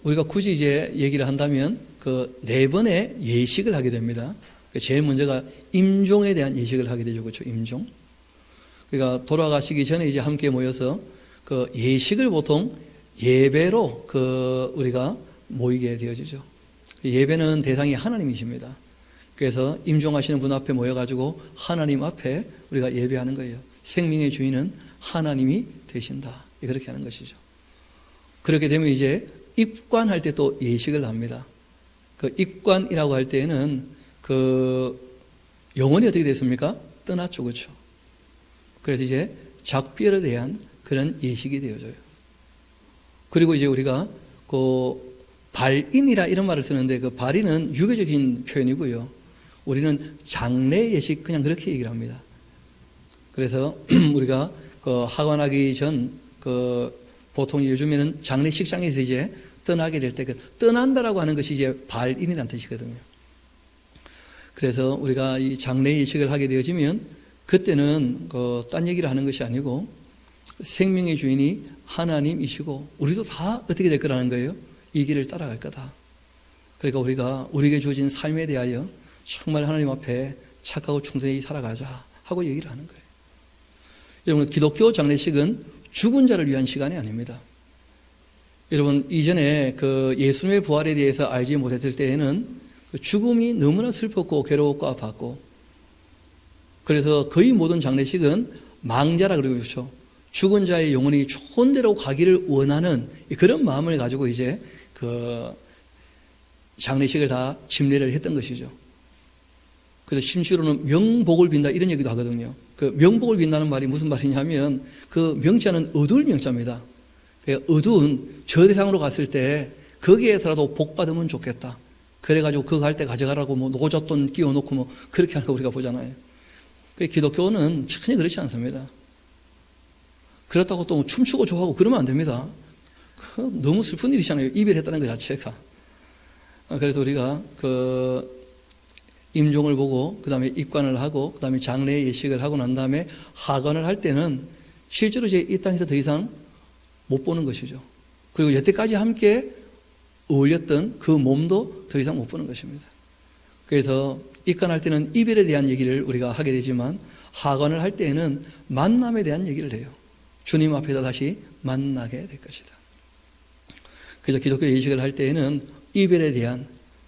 우리가 굳이 이제 얘기를 한다면 그 4번의 예식을 하게 됩니다. 제일 먼저가 임종에 대한 예식을 하게 되죠. 그렇죠? 임종. 그러니까 돌아가시기 전에 이제 함께 모여서 그 예식을 보통 예배로 우리가 모이게 되어지죠. 예배는 대상이 하나님이십니다. 그래서 임종하시는 분 앞에 모여가지고 하나님 앞에 우리가 예배하는 거예요. 생명의 주인은 하나님이 되신다. 그렇게 하는 것이죠. 그렇게 되면 이제 입관할 때 또 예식을 합니다. 그 입관이라고 할 때에는 영혼이 어떻게 됐습니까? 떠났죠. 그렇죠? 그래서 이제 작별에 대한 그런 예식이 되어져요. 그리고 이제 우리가 발인이라 이런 말을 쓰는데 그 발인은 유교적인 표현이고요. 우리는 장례 예식 그냥 그렇게 얘기를 합니다. 그래서 우리가 하관하기 전 보통 요즘에는 장례식장에서 이제 떠나게 될 때 떠난다라고 하는 것이 이제 발인이라는 뜻이거든요. 그래서 우리가 이 장례 예식을 하게 되어지면 그때는 딴 얘기를 하는 것이 아니고 생명의 주인이 하나님이시고 우리도 다 어떻게 될 거라는 거예요? 이 길을 따라갈 거다. 그러니까 우리가 우리에게 주어진 삶에 대하여 정말 하나님 앞에 착하고 충성히 살아가자 하고 얘기를 하는 거예요. 여러분, 기독교 장례식은 죽은 자를 위한 시간이 아닙니다. 여러분, 이전에 예수님의 부활에 대해서 알지 못했을 때에는 죽음이 너무나 슬펐고 괴로웠고 아팠고, 그래서 거의 모든 장례식은 망자라 그러고 그렇죠. 죽은 자의 영혼이 좋은 데로 가기를 원하는 그런 마음을 가지고 이제 장례식을 다 집례를 했던 것이죠. 그래서 심지어는 명복을 빈다 이런 얘기도 하거든요. 명복을 빈다는 말이 무슨 말이냐면 명자는 어두울 명자입니다. 어두운 저 대상으로 갔을 때 거기에서라도 복 받으면 좋겠다. 그래가지고 그거 갈 때 가져가라고 노잣돈 끼워놓고 그렇게 하는 거 우리가 보잖아요. 기독교는 전혀 그렇지 않습니다. 그렇다고 또 춤추고 좋아하고 그러면 안 됩니다. 너무 슬픈 일이잖아요. 이별했다는 것 자체가. 그래서 우리가 임종을 보고 그 다음에 입관을 하고 그 다음에 장례 예식을 하고 난 다음에 하관을 할 때는 실제로 이제 이 땅에서 더 이상 못 보는 것이죠. 그리고 여태까지 함께 어울렸던 그 몸도 더 이상 못 보는 것입니다. 그래서 입관할 때는 이별에 대한 얘기를 우리가 하게 되지만 하관을 할 때에는 만남에 대한 얘기를 해요. 주님 앞에서 다시 만나게 될 것이다. 그래서 기독교 예식을 할 때에는 이별에 대한,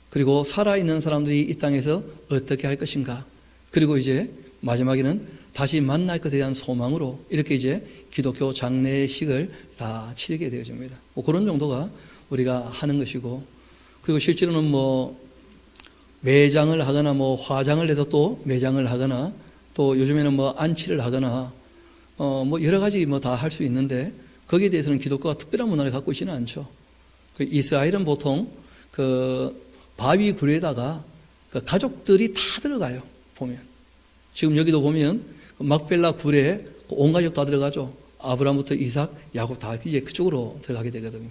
그리고 살아있는 사람들이 이 땅에서 어떻게 할 것인가, 그리고 이제 마지막에는 다시 만날 것에 대한 소망으로 이렇게 이제 기독교 장례식을 다 치르게 되어집니다. 그런 정도가 우리가 하는 것이고, 그리고 실제로는 매장을 하거나 화장을 해서 또 매장을 하거나 또 요즘에는 안치를 하거나 여러 가지 다 할 수 있는데 거기에 대해서는 기독교가 특별한 문화를 갖고 있지는 않죠. 이스라엘은 보통 바위 굴에다가 가족들이 다 들어가요. 보면 지금 여기도 보면 막벨라 굴에 온 가족 다 들어가죠. 아브라함부터 이삭, 야곱 다 이제 그쪽으로 들어가게 되거든요.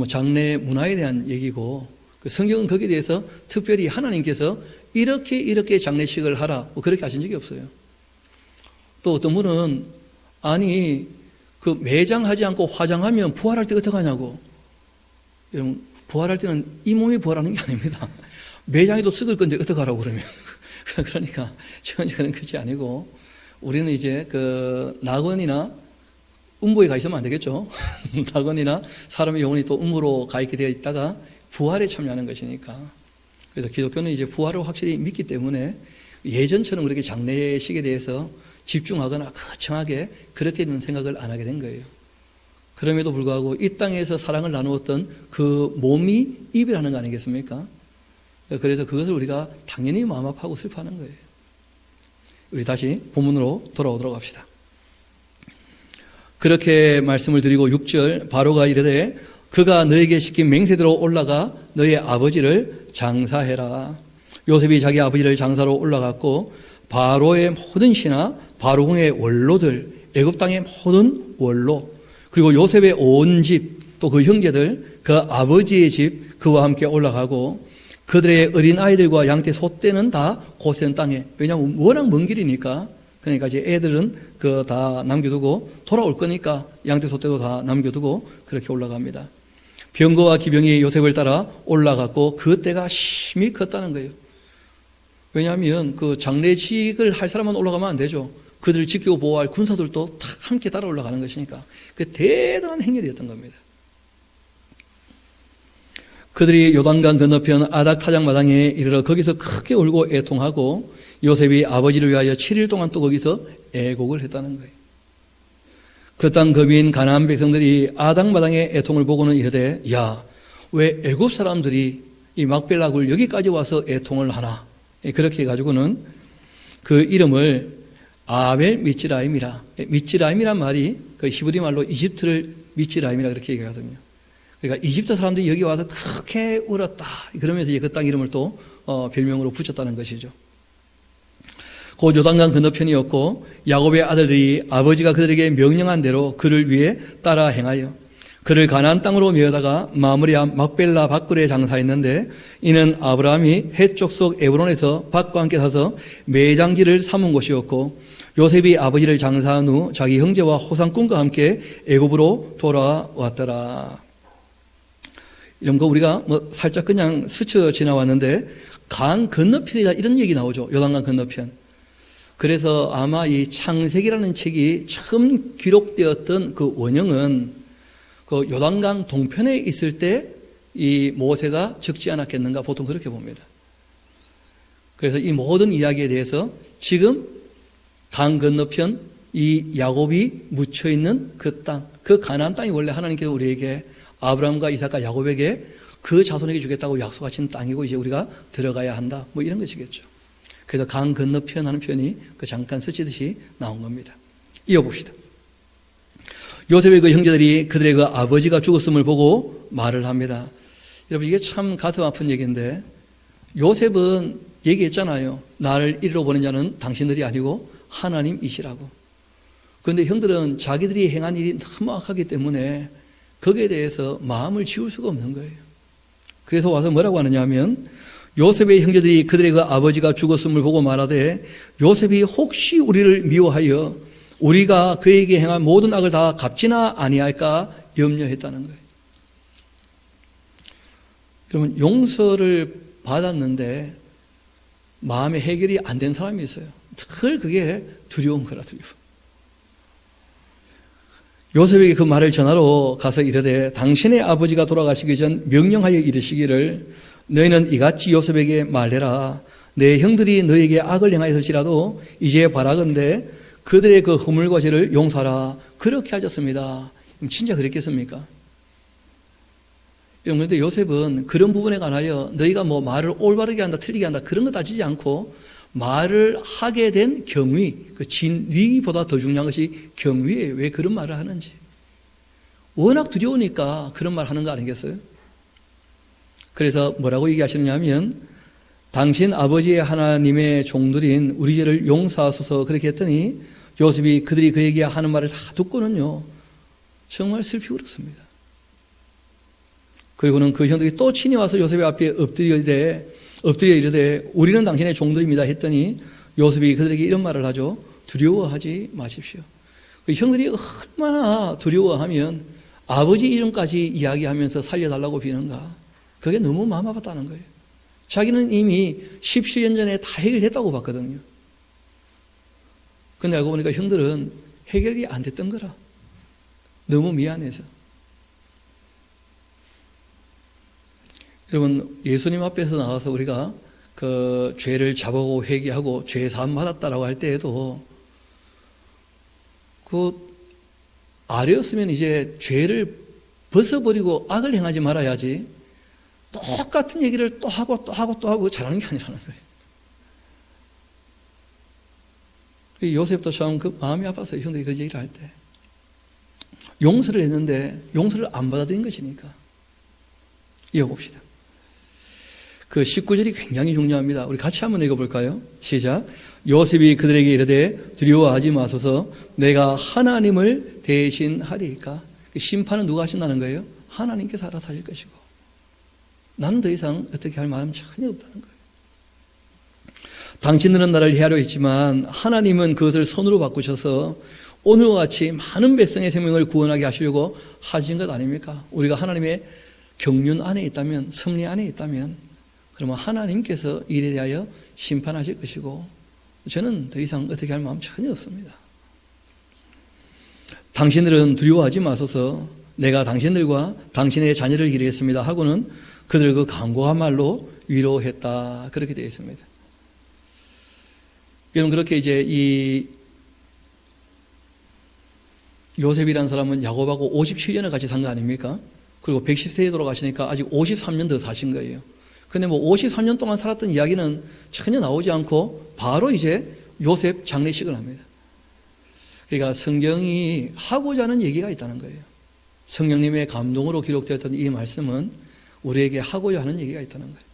장례 문화에 대한 얘기고, 성경은 거기에 대해서 특별히 하나님께서 이렇게 장례식을 하라 그렇게 하신 적이 없어요. 또 어떤 분은 매장하지 않고 화장하면 부활할 때 어떻게 하냐고. 여러분, 부활할 때는 이 몸이 부활하는 게 아닙니다. 매장에도 썩을 건데 어떻게 하라고 그러면. 그러니까 전혀 그런 것이 아니고, 우리는 이제 낙원이나 음부에 가 있으면 안 되겠죠. 낙원이나 사람의 영혼이 또 음부로 가 있게 되어 있다가 부활에 참여하는 것이니까. 그래서 기독교는 이제 부활을 확실히 믿기 때문에 예전처럼 그렇게 장례식에 대해서 집중하거나 거창하게 그렇게는 생각을 안 하게 된 거예요. 그럼에도 불구하고 이 땅에서 사랑을 나누었던 그 몸이 이별하는 거 아니겠습니까? 그래서 그것을 우리가 당연히 마음 아파하고 슬퍼하는 거예요. 우리 다시 본문으로 돌아오도록 합시다. 그렇게 말씀을 드리고 6절 바로가 이르되 그가 너에게 시킨 맹세대로 올라가 너의 아버지를 장사해라. 요셉이 자기 아버지를 장사로 올라갔고 바로의 모든 신하, 바로궁의 원로들, 애굽 땅의 모든 원로, 그리고 요셉의 온 집, 또 그 형제들, 그 아버지의 집 그와 함께 올라가고 그들의 어린 아이들과 양떼 소떼는 다 고센 땅에, 왜냐하면 워낙 먼 길이니까, 그러니까 이제 애들은 그 다 남겨두고 돌아올 거니까 양떼 소떼도 다 남겨두고 그렇게 올라갑니다. 병거와 기병이 요셉을 따라 올라갔고 그 때가 심히 컸다는 거예요. 왜냐하면 그 장례식을 할 사람만 올라가면 안 되죠. 그들을 지키고 보호할 군사들도 다 함께 따라 올라가는 것이니까 그 대단한 행렬이었던 겁니다. 그들이 요단강 건너편 아닥 타작마당에 이르러 거기서 크게 울고 애통하고 요셉이 아버지를 위하여 7일 동안 또 거기서 애곡을 했다는 거예요. 그 땅 거민 가나안 백성들이 아닥마당의 애통을 보고는 이르되 야, 왜 애굽 사람들이 이 막벨락을 여기까지 와서 애통을 하나? 그렇게 해가지고는 그 이름을 아벨 미츠라임이라, 미츠라임이란 말이 그 히브리 말로 이집트를 미츠라임이라 그렇게 얘기하거든요. 그러니까 이집트 사람들이 여기 와서 그렇게 울었다. 그러면서 이제 그 땅 이름을 또 별명으로 붙였다는 것이죠. 그 요단강 건너편이었고 야곱의 아들들이 아버지가 그들에게 명령한 대로 그를 위해 따라 행하여 그를 가나안 땅으로 메어다가 마므리암 막벨라 밭굴에 장사했는데 이는 아브라함이 해쪽 속 에브론에서 밭과 함께 사서 매장지를 삼은 곳이었고 요셉이 아버지를 장사한 후 자기 형제와 호상꾼과 함께 애굽으로 돌아왔더라. 이런 거 우리가 뭐 살짝 그냥 스쳐 지나왔는데 강 건너편이다 이런 얘기 나오죠. 요단강 건너편. 그래서 아마 이 창세기라는 책이 처음 기록되었던 그 원형은 그 요단강 동편에 있을 때 이 모세가 적지 않았겠는가 보통 그렇게 봅니다. 그래서 이 모든 이야기에 대해서 지금 강 건너편 이 야곱이 묻혀 있는 그 땅, 그 가나안 땅이 원래 하나님께서 우리에게 아브라함과 이삭과 야곱에게 그 자손에게 주겠다고 약속하신 땅이고 이제 우리가 들어가야 한다. 뭐 이런 것이겠죠. 그래서 강 건너편 하는 표현이 그 잠깐 스치듯이 나온 겁니다. 이어봅시다. 요셉의 그 형제들이 그들의 그 아버지가 죽었음을 보고 말을 합니다. 여러분 이게 참 가슴 아픈 얘기인데 요셉은 얘기했잖아요. 나를 이리로 보낸 자는 당신들이 아니고 하나님이시라고. 그런데 형들은 자기들이 행한 일이 너무 악하기 때문에 거기에 대해서 마음을 지울 수가 없는 거예요. 그래서 와서 뭐라고 하느냐 하면 요셉의 형제들이 그들의 그 아버지가 죽었음을 보고 말하되 요셉이 혹시 우리를 미워하여 우리가 그에게 행한 모든 악을 다 갚지나 아니할까 염려했다는 거예요. 그러면 용서를 받았는데 마음의 해결이 안 된 사람이 있어요. 늘 그게 두려운 거라 두려워. 요셉에게 그 말을 전하러 가서 이르되 당신의 아버지가 돌아가시기 전 명령하여 이르시기를 너희는 이같이 요셉에게 말해라. 내 형들이 너에게 악을 행하였을지라도 이제 바라건대 그들의 그 허물과 죄를 용서하라. 그렇게 하셨습니다. 진짜 그랬겠습니까? 그런데 요셉은 그런 부분에 관하여 너희가 뭐 말을 올바르게 한다 틀리게 한다 그런 거 따지지 않고 말을 하게 된 경위, 그 진위보다 더 중요한 것이 경위예요. 왜 그런 말을 하는지. 워낙 두려우니까 그런 말 하는 거 아니겠어요? 그래서 뭐라고 얘기하시느냐 하면 당신 아버지의 하나님의 종들인 우리 죄를 용서하소서 그렇게 했더니 요셉이 그들이 그에게 하는 말을 다 듣고는요 정말 슬피 울었습니다. 그리고는 그 형들이 또 친히 와서 요셉의 앞에 엎드려 이르되 우리는 당신의 종들입니다 했더니 요셉이 그들에게 이런 말을 하죠. 두려워하지 마십시오. 그 형들이 얼마나 두려워하면 아버지 이름까지 이야기하면서 살려달라고 비는가. 그게 너무 마음 아팠다는 거예요. 자기는 이미 17년 전에 다 해결됐다고 봤거든요. 근데 알고 보니까 형들은 해결이 안 됐던 거라. 너무 미안해서. 여러분, 예수님 앞에서 나와서 우리가 그 죄를 잡아오고 회개하고 죄 사함 받았다라고 할 때에도 그 아래였으면 이제 죄를 벗어버리고 악을 행하지 말아야지 똑같은 얘기를 또 하고 또 하고 또 하고 잘하는 게 아니라는 거예요. 요셉도 참 그 마음이 아팠어요. 형들이 그 얘기를 할 때. 용서를 했는데 용서를 안 받아들인 것이니까. 이어봅시다. 그 19절이 굉장히 중요합니다. 우리 같이 한번 읽어볼까요? 시작. 요셉이 그들에게 이르되 두려워하지 마소서 내가 하나님을 대신하리이까. 심판은 누가 하신다는 거예요? 하나님께서 알아서 하실 것이고 나는 더 이상 어떻게 할 마음은 전혀 없다는 거예요. 당신들은 나를 해하려 했지만 하나님은 그것을 손으로 바꾸셔서 오늘과 같이 많은 백성의 생명을 구원하게 하시려고 하신 것 아닙니까? 우리가 하나님의 경륜 안에 있다면, 섭리 안에 있다면 그러면 하나님께서 이에 대하여 심판하실 것이고 저는 더 이상 어떻게 할 마음 전혀 없습니다. 당신들은 두려워하지 마소서 내가 당신들과 당신의 자녀를 기르겠습니다 하고는 그들을 그 강고한 말로 위로했다. 그렇게 되어 있습니다. 여러분 그렇게 이제 이 요셉이라는 사람은 야곱하고 57년을 같이 산 거 아닙니까? 그리고 110세에 돌아가시니까 아직 53년 더 사신 거예요. 근데 뭐 53년 동안 살았던 이야기는 전혀 나오지 않고 바로 이제 요셉 장례식을 합니다. 그러니까 성경이 하고자 하는 얘기가 있다는 거예요. 성령님의 감동으로 기록되었던 이 말씀은 우리에게 하고자 하는 얘기가 있다는 거예요.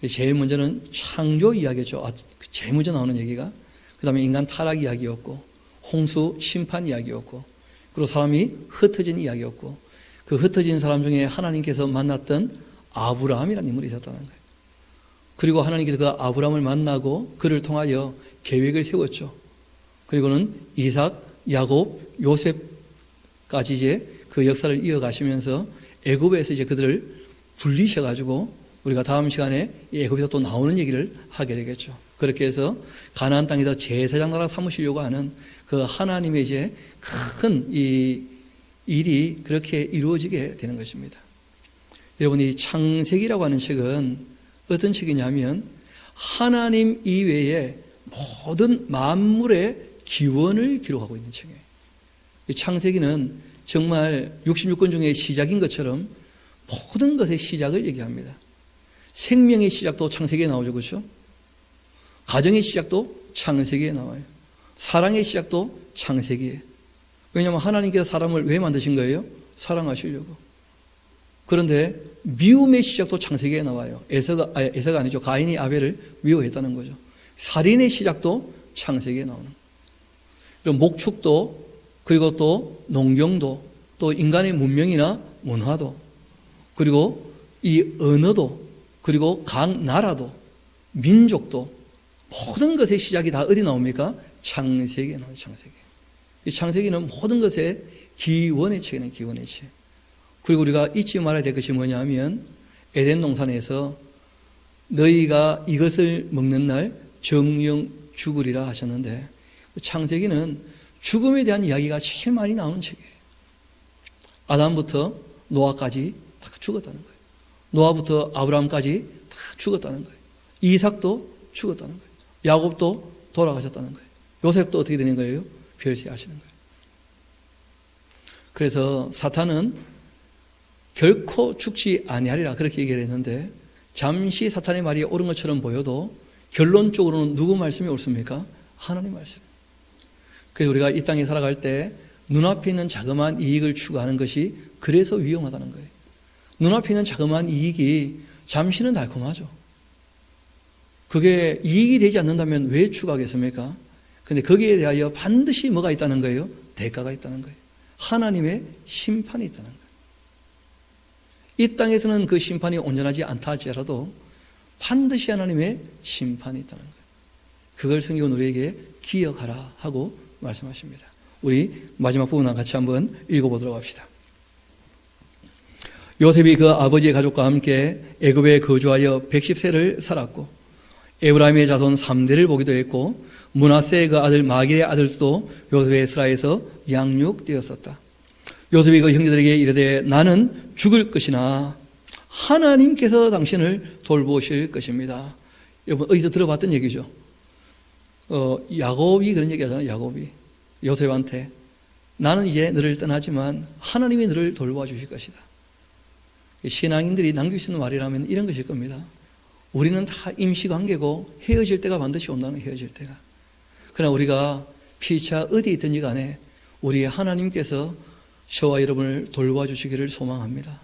제일 먼저는 창조 이야기죠. 제일 먼저 나오는 얘기가. 그 다음에 인간 타락 이야기였고 홍수 심판 이야기였고 그리고 사람이 흩어진 이야기였고 그 흩어진 사람 중에 하나님께서 만났던 아브라함이라는 인물이 있었다는 거예요. 그리고 하나님께서 그 아브라함을 만나고 그를 통하여 계획을 세웠죠. 그리고는 이삭, 야곱, 요셉까지 이제 그 역사를 이어가시면서 애굽에서 이제 그들을 분리셔가지고 우리가 다음 시간에 애굽에서 또 나오는 얘기를 하게 되겠죠. 그렇게 해서 가나안 땅에서 제사장 나라 삼으시려고 하는 그 하나님의 이제 큰 이 일이 그렇게 이루어지게 되는 것입니다. 여러분 이 창세기라고 하는 책은 어떤 책이냐면 하나님 이외의 모든 만물의 기원을 기록하고 있는 책이에요. 이 창세기는 정말 66권 중에 시작인 것처럼 모든 것의 시작을 얘기합니다. 생명의 시작도 창세기에 나오죠. 그렇죠? 가정의 시작도 창세기에 나와요. 사랑의 시작도 창세기에. 왜냐하면 하나님께서 사람을 왜 만드신 거예요? 사랑하시려고. 그런데 미움의 시작도 창세기에 나와요. 에서가 아니죠. 가인이 아벨을 미워했다는 거죠. 살인의 시작도 창세기에 나오는 거예요. 그리고 목축도 그리고 또 농경도 또 인간의 문명이나 문화도 그리고 이 언어도 그리고 각 나라도 민족도 모든 것의 시작이 다 어디 나옵니까? 창세기에 나와요. 창세기. 이 창세기는 모든 것의 기원의 책이네. 기원의 책. 그리고 우리가 잊지 말아야 될 것이 뭐냐면 에덴 동산에서 너희가 이것을 먹는 날 정령 죽으리라 하셨는데 창세기는 죽음에 대한 이야기가 제일 많이 나오는 책이에요. 아담부터 노아까지 다 죽었다는 거예요. 노아부터 아브라함까지 다 죽었다는 거예요. 이삭도 죽었다는 거예요. 야곱도 돌아가셨다는 거예요. 요셉도 어떻게 되는 거예요? 별세하시는 거예요. 그래서 사탄은 결코 죽지 아니하리라 그렇게 얘기를 했는데 잠시 사탄의 말이 옳은 것처럼 보여도 결론적으로는 누구 말씀이 옳습니까? 하나님 말씀. 그래서 우리가 이 땅에 살아갈 때 눈앞에 있는 자그마한 이익을 추구하는 것이 그래서 위험하다는 거예요. 눈앞에 있는 자그마한 이익이 잠시는 달콤하죠. 그게 이익이 되지 않는다면 왜 추구하겠습니까? 그런데 거기에 대하여 반드시 뭐가 있다는 거예요? 대가가 있다는 거예요. 하나님의 심판이 있다는 거예요. 이 땅에서는 그 심판이 온전하지 않다 할지라도 반드시 하나님의 심판이 있다는 거예요. 그걸 성경은 우리에게 기억하라 하고 말씀하십니다. 우리 마지막 부분 같이 한번 읽어보도록 합시다. 요셉이 그 아버지의 가족과 함께 애굽에 거주하여 110세를 살았고 에브라임의 자손 3대를 보기도 했고 므낫세의 그 아들 마길의 아들도 요셉의 스라에서 양육되었었다. 요셉이 그 형제들에게 이르되 나는 죽을 것이나 하나님께서 당신을 돌보실 것입니다. 여러분 어디서 들어봤던 얘기죠. 야곱이 그런 얘기 하잖아요. 야곱이 요셉한테 나는 이제 너를 떠나지만 하나님이 너를 돌봐 주실 것이다. 신앙인들이 남기시는 말이라면 이런 것일 겁니다. 우리는 다 임시관계고 헤어질 때가 반드시 온다는 헤어질 때가. 그러나 우리가 피차 어디 있든지 간에 우리 하나님께서 저와 여러분을 돌봐주시기를 소망합니다.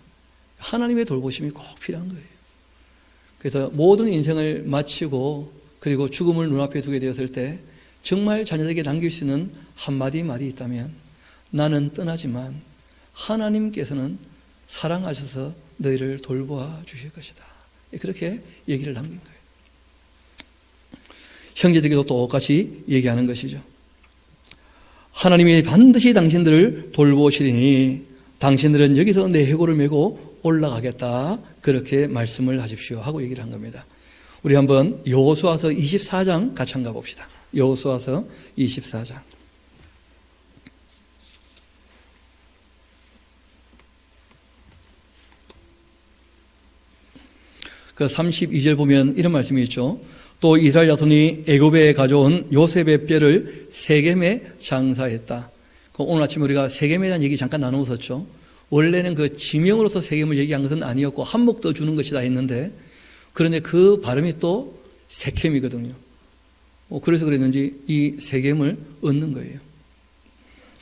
하나님의 돌보심이 꼭 필요한 거예요. 그래서 모든 인생을 마치고 그리고 죽음을 눈앞에 두게 되었을 때 정말 자녀들에게 남길 수 있는 한마디 말이 있다면 나는 떠나지만 하나님께서는 사랑하셔서 너희를 돌보아 주실 것이다. 그렇게 얘기를 남긴 거예요. 형제들에게도 똑같이 얘기하는 것이죠. 하나님이 반드시 당신들을 돌보시리니 당신들은 여기서 내 해골을 메고 올라가겠다. 그렇게 말씀을 하십시오 하고 얘기를 한 겁니다. 우리 한번 여호수아서 24장 같이 한번 가봅시다. 여호수아서 24장. 그 32절 보면 이런 말씀이 있죠. 또 이스라엘 자손이 애굽에 가져온 요셉의 뼈를 세겜에 장사했다. 오늘 아침 우리가 세겜에 대한 얘기 잠깐 나누었었죠. 원래는 그 지명으로서 세겜을 얘기한 것은 아니었고 한몫 더 주는 것이다 했는데 그런데 그 발음이 또 세겜이거든요. 그래서 그랬는지 이 세겜을 얻는 거예요.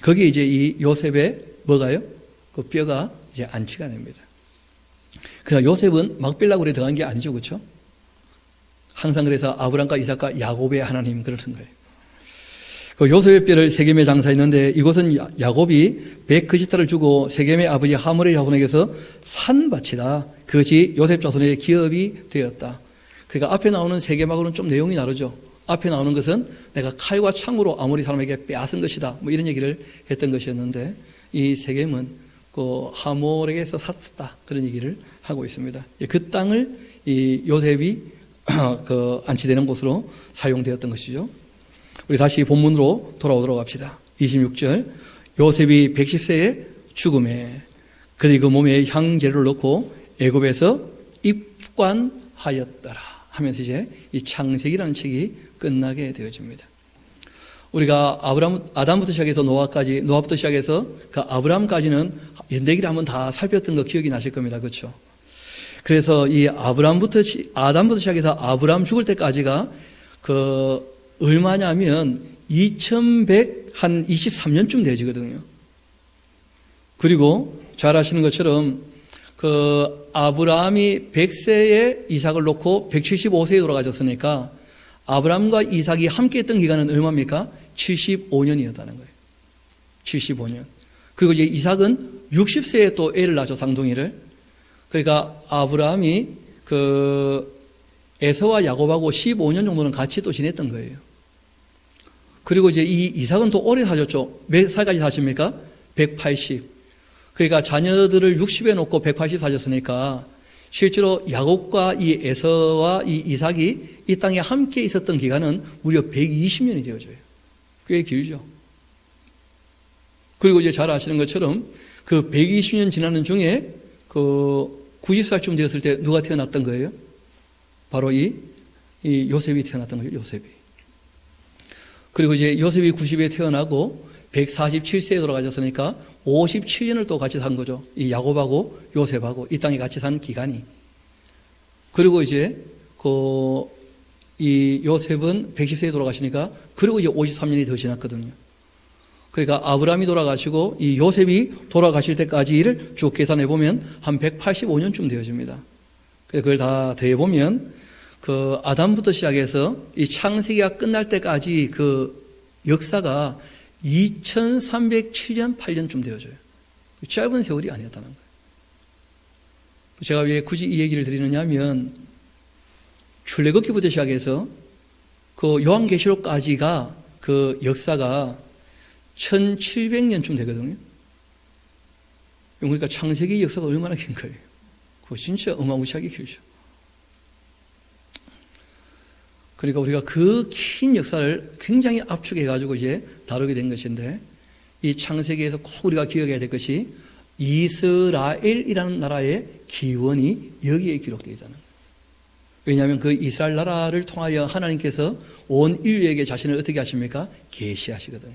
거기에 이제 이 요셉의 뭐가요? 그 뼈가 이제 안치가 됩니다. 그러나 요셉은 막 빼려고 그래 들어간 게 아니죠. 그렇죠? 항상 그래서 아브람과 이삭과 야곱의 하나님 그러는 거예요. 그 요셉의 뼈를 세겜에 장사했는데 이곳은 야곱이 190타를 주고 세겜의 아버지 하몰의 자손에게서 산 밭이다. 그것이 요셉 자손의 기업이 되었다. 그러니까 앞에 나오는 세겜하고는 좀 내용이 다르죠. 앞에 나오는 것은 내가 칼과 창으로 아모리 사람에게 빼앗은 것이다. 뭐 이런 얘기를 했던 것이었는데 이 세겜은 그 하몰에게서 샀다. 그런 얘기를 하고 있습니다. 그 땅을 이 요셉이 그 안치되는 곳으로 사용되었던 것이죠. 우리 다시 본문으로 돌아오도록 합시다. 26절. 요셉이 110세에 죽음에 그들이 그 몸에 향재를 넣고 애굽에서 입관하였더라 하면서 이제 이 창세기라는 책이 끝나게 되어집니다. 우리가 아담부터 시작해서 노아부터 시작해서 그 아브라함까지는 연대기를 한번 다 살폈던 거 기억이 나실 겁니다. 그렇죠? 그래서 이 아담부터 시작해서 아브라함 죽을 때까지가 그 얼마냐면 2123년쯤 되지거든요. 그리고 잘 아시는 것처럼 그 아브라함이 100세에 이삭을 놓고 175세에 돌아가셨으니까 아브라함과 이삭이 함께 했던 기간은 얼마입니까? 75년이었다는 거예요. 75년. 그리고 이제 이삭은 60세에 또 애를 낳죠, 쌍둥이를. 그러니까 아브라함이 그 에서와 야곱하고 15년 정도는 같이 또 지냈던 거예요. 그리고 이제 이 이삭은 또 오래 사셨죠. 몇 살까지 사십니까? 180. 그러니까 자녀들을 60에 놓고 180 사셨으니까 실제로 야곱과 이 에서와 이 이삭이 이 땅에 함께 있었던 기간은 무려 120년이 되어져요. 꽤 길죠. 그리고 이제 잘 아시는 것처럼 그 120년 지나는 중에 그 90살쯤 되었을 때 누가 태어났던 거예요? 바로 이 요셉이 태어났던 거예요. 요셉이. 그리고 이제 요셉이 90에 태어나고 147세에 돌아가셨으니까 57년을 또 같이 산 거죠. 이 야곱하고 요셉하고 이 땅에 같이 산 기간이. 그리고 이제 이 요셉은 110세에 돌아가시니까 그리고 이제 53년이 더 지났거든요. 그러니까 아브라함이 돌아가시고 이 요셉이 돌아가실 때까지를 쭉 계산해 보면 한 185년쯤 되어집니다. 그걸 다 더해 보면 그 아담부터 시작해서 이 창세기가 끝날 때까지 그 역사가 2307년 8년쯤 되어져요. 짧은 세월이 아니었다는 거예요. 제가 왜 굳이 이 얘기를 드리느냐 하면 출애굽기부터 시작해서 그 요한계시록까지가 그 역사가 1700년쯤 되거든요. 그러니까 창세기 역사가 얼마나 긴 거예요. 그거 진짜 어마무시하게 길죠. 그러니까 우리가 그 긴 역사를 굉장히 압축해가지고 이제 다루게 된 것인데 이 창세기에서 꼭 우리가 기억해야 될 것이 이스라엘이라는 나라의 기원이 여기에 기록되어 있다는 거예요. 왜냐하면 그 이스라엘 나라를 통하여 하나님께서 온 인류에게 자신을 어떻게 하십니까? 계시하시거든요.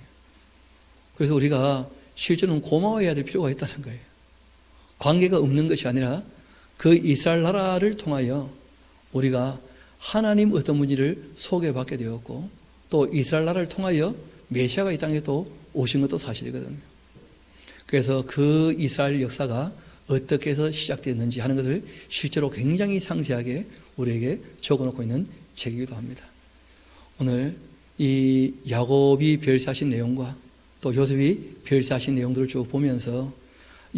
그래서 우리가 실제로는 고마워해야 될 필요가 있다는 거예요. 관계가 없는 것이 아니라 그 이스라엘 나라를 통하여 우리가 하나님 어떤 분인지를 소개받게 되었고 또 이스라엘 나라를 통하여 메시아가 이 땅에 또 오신 것도 사실이거든요. 그래서 그 이스라엘 역사가 어떻게 해서 시작됐는지 하는 것을 실제로 굉장히 상세하게 우리에게 적어놓고 있는 책이기도 합니다. 오늘 이 야곱이 별세하신 내용과 또 요셉이 별세하신 내용들을 쭉 보면서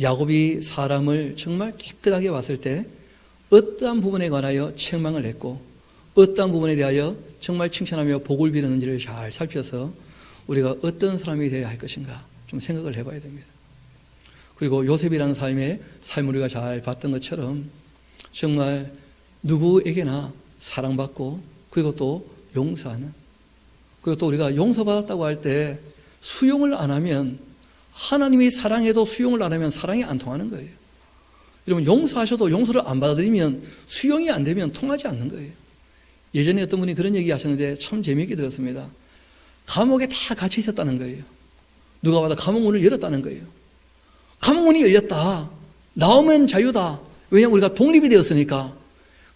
야곱이 사람을 정말 깨끗하게 봤을 때 어떠한 부분에 관하여 책망을 했고 어떠한 부분에 대하여 정말 칭찬하며 복을 빌었는지를 잘 살펴서 우리가 어떤 사람이 되어야 할 것인가 좀 생각을 해봐야 됩니다. 그리고 요셉이라는 삶의 삶을 우리가 잘 봤던 것처럼 정말 누구에게나 사랑받고 그리고 또 용서하는, 그리고 또 우리가 용서받았다고 할 때 수용을 안 하면, 하나님이 사랑해도 수용을 안 하면 사랑이 안 통하는 거예요. 여러분, 용서하셔도 용서를 안 받아들이면, 수용이 안 되면 통하지 않는 거예요. 예전에 어떤 분이 그런 얘기 하셨는데 참 재미있게 들었습니다. 감옥에 다 갇혀 있었다는 거예요. 누가 봐도 감옥 문을 열었다는 거예요. 감옥 문이 열렸다. 나오면 자유다. 왜냐하면 우리가 독립이 되었으니까.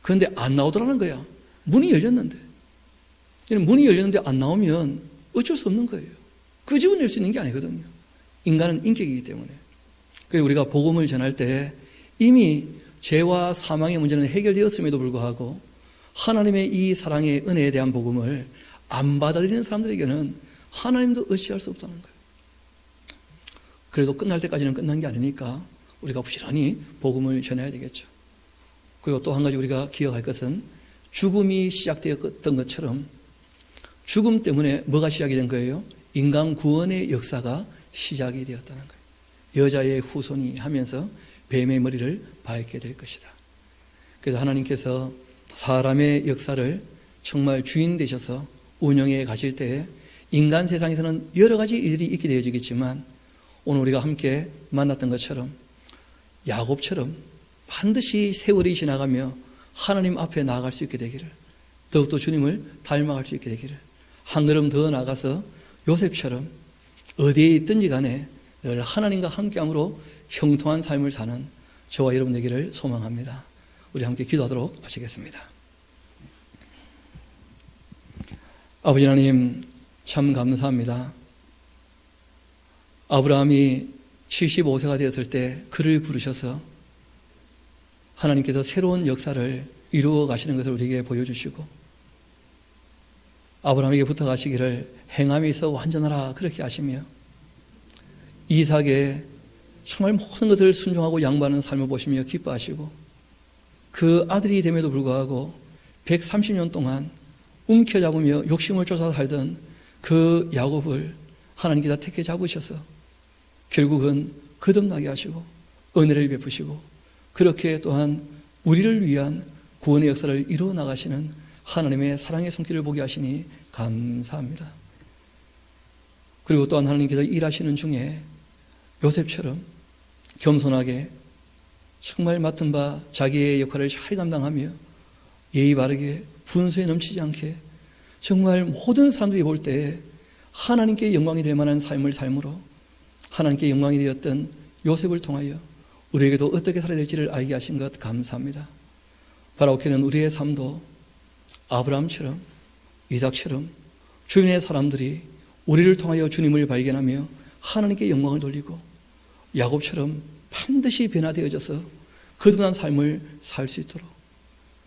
그런데 안 나오더라는 거야. 문이 열렸는데. 문이 열렸는데 안 나오면 어쩔 수 없는 거예요. 그 집은 열 수 있는 게 아니거든요. 인간은 인격이기 때문에. 그래서 우리가 복음을 전할 때 이미 죄와 사망의 문제는 해결되었음에도 불구하고 하나님의 이 사랑의 은혜에 대한 복음을 안 받아들이는 사람들에게는 하나님도 어찌할 수 없다는 거예요. 그래도 끝날 때까지는 끝난 게 아니니까 우리가 부지런히 복음을 전해야 되겠죠. 그리고 또 한 가지 우리가 기억할 것은 죽음이 시작되었던 것처럼 죽음 때문에 뭐가 시작이 된 거예요? 인간 구원의 역사가 시작이 되었다는 거예요. 여자의 후손이 하면서 뱀의 머리를 밟게 될 것이다. 그래서 하나님께서 사람의 역사를 정말 주인 되셔서 운영해 가실 때에 인간 세상에서는 여러 가지 일들이 있게 되어지겠지만 오늘 우리가 함께 만났던 것처럼 야곱처럼 반드시 세월이 지나가며 하나님 앞에 나아갈 수 있게 되기를, 더욱더 주님을 닮아갈 수 있게 되기를, 한 걸음 더 나가서 요셉처럼 어디에 있든지 간에 늘 하나님과 함께함으로 형통한 삶을 사는 저와 여러분 되기를 소망합니다. 우리 함께 기도하도록 하시겠습니다. 아버지 하나님, 참 감사합니다. 아브라함이 75세가 되었을 때 그를 부르셔서 하나님께서 새로운 역사를 이루어 가시는 것을 우리에게 보여주시고, 아브라함에게 부탁하시기를 행함이 있어 완전하라 그렇게 하시며, 이삭에 정말 모든 것을 순종하고 양보하는 삶을 보시며 기뻐하시고, 그 아들이 됨에도 불구하고 130년 동안 움켜잡으며 욕심을 쫓아 살던 그 야곱을 하나님께서 택해 잡으셔서 결국은 거듭나게 하시고 은혜를 베푸시고, 그렇게 또한 우리를 위한 구원의 역사를 이루어 나가시는 하나님의 사랑의 손길을 보게 하시니 감사합니다. 그리고 또한 하나님께서 일하시는 중에 요셉처럼 겸손하게 정말 맡은 바 자기의 역할을 잘 감당하며 예의 바르게 분수에 넘치지 않게 정말 모든 사람들이 볼 때 하나님께 영광이 될 만한 삶을 삶으로 하나님께 영광이 되었던 요셉을 통하여 우리에게도 어떻게 살아야 될지를 알게 하신 것 감사합니다. 바라오케는 우리의 삶도 아브라함처럼 이삭처럼 주변의 사람들이 우리를 통하여 주님을 발견하며 하나님께 영광을 돌리고, 야곱처럼 반드시 변화되어져서 거듭난 삶을 살 수 있도록,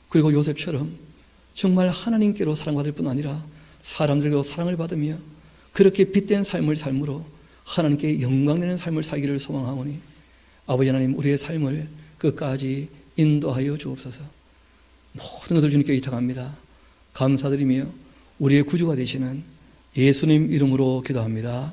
그리고 요셉처럼 정말 하나님께로 사랑받을 뿐 아니라 사람들로 사랑을 받으며 그렇게 빛된 삶을 삶으로 하나님께 영광되는 삶을 살기를 소망하오니 아버지 하나님, 우리의 삶을 끝까지 인도하여 주옵소서. 모든 것을 주님께 의탁합니다. 감사드리며 우리의 구주가 되시는 예수님 이름으로 기도합니다.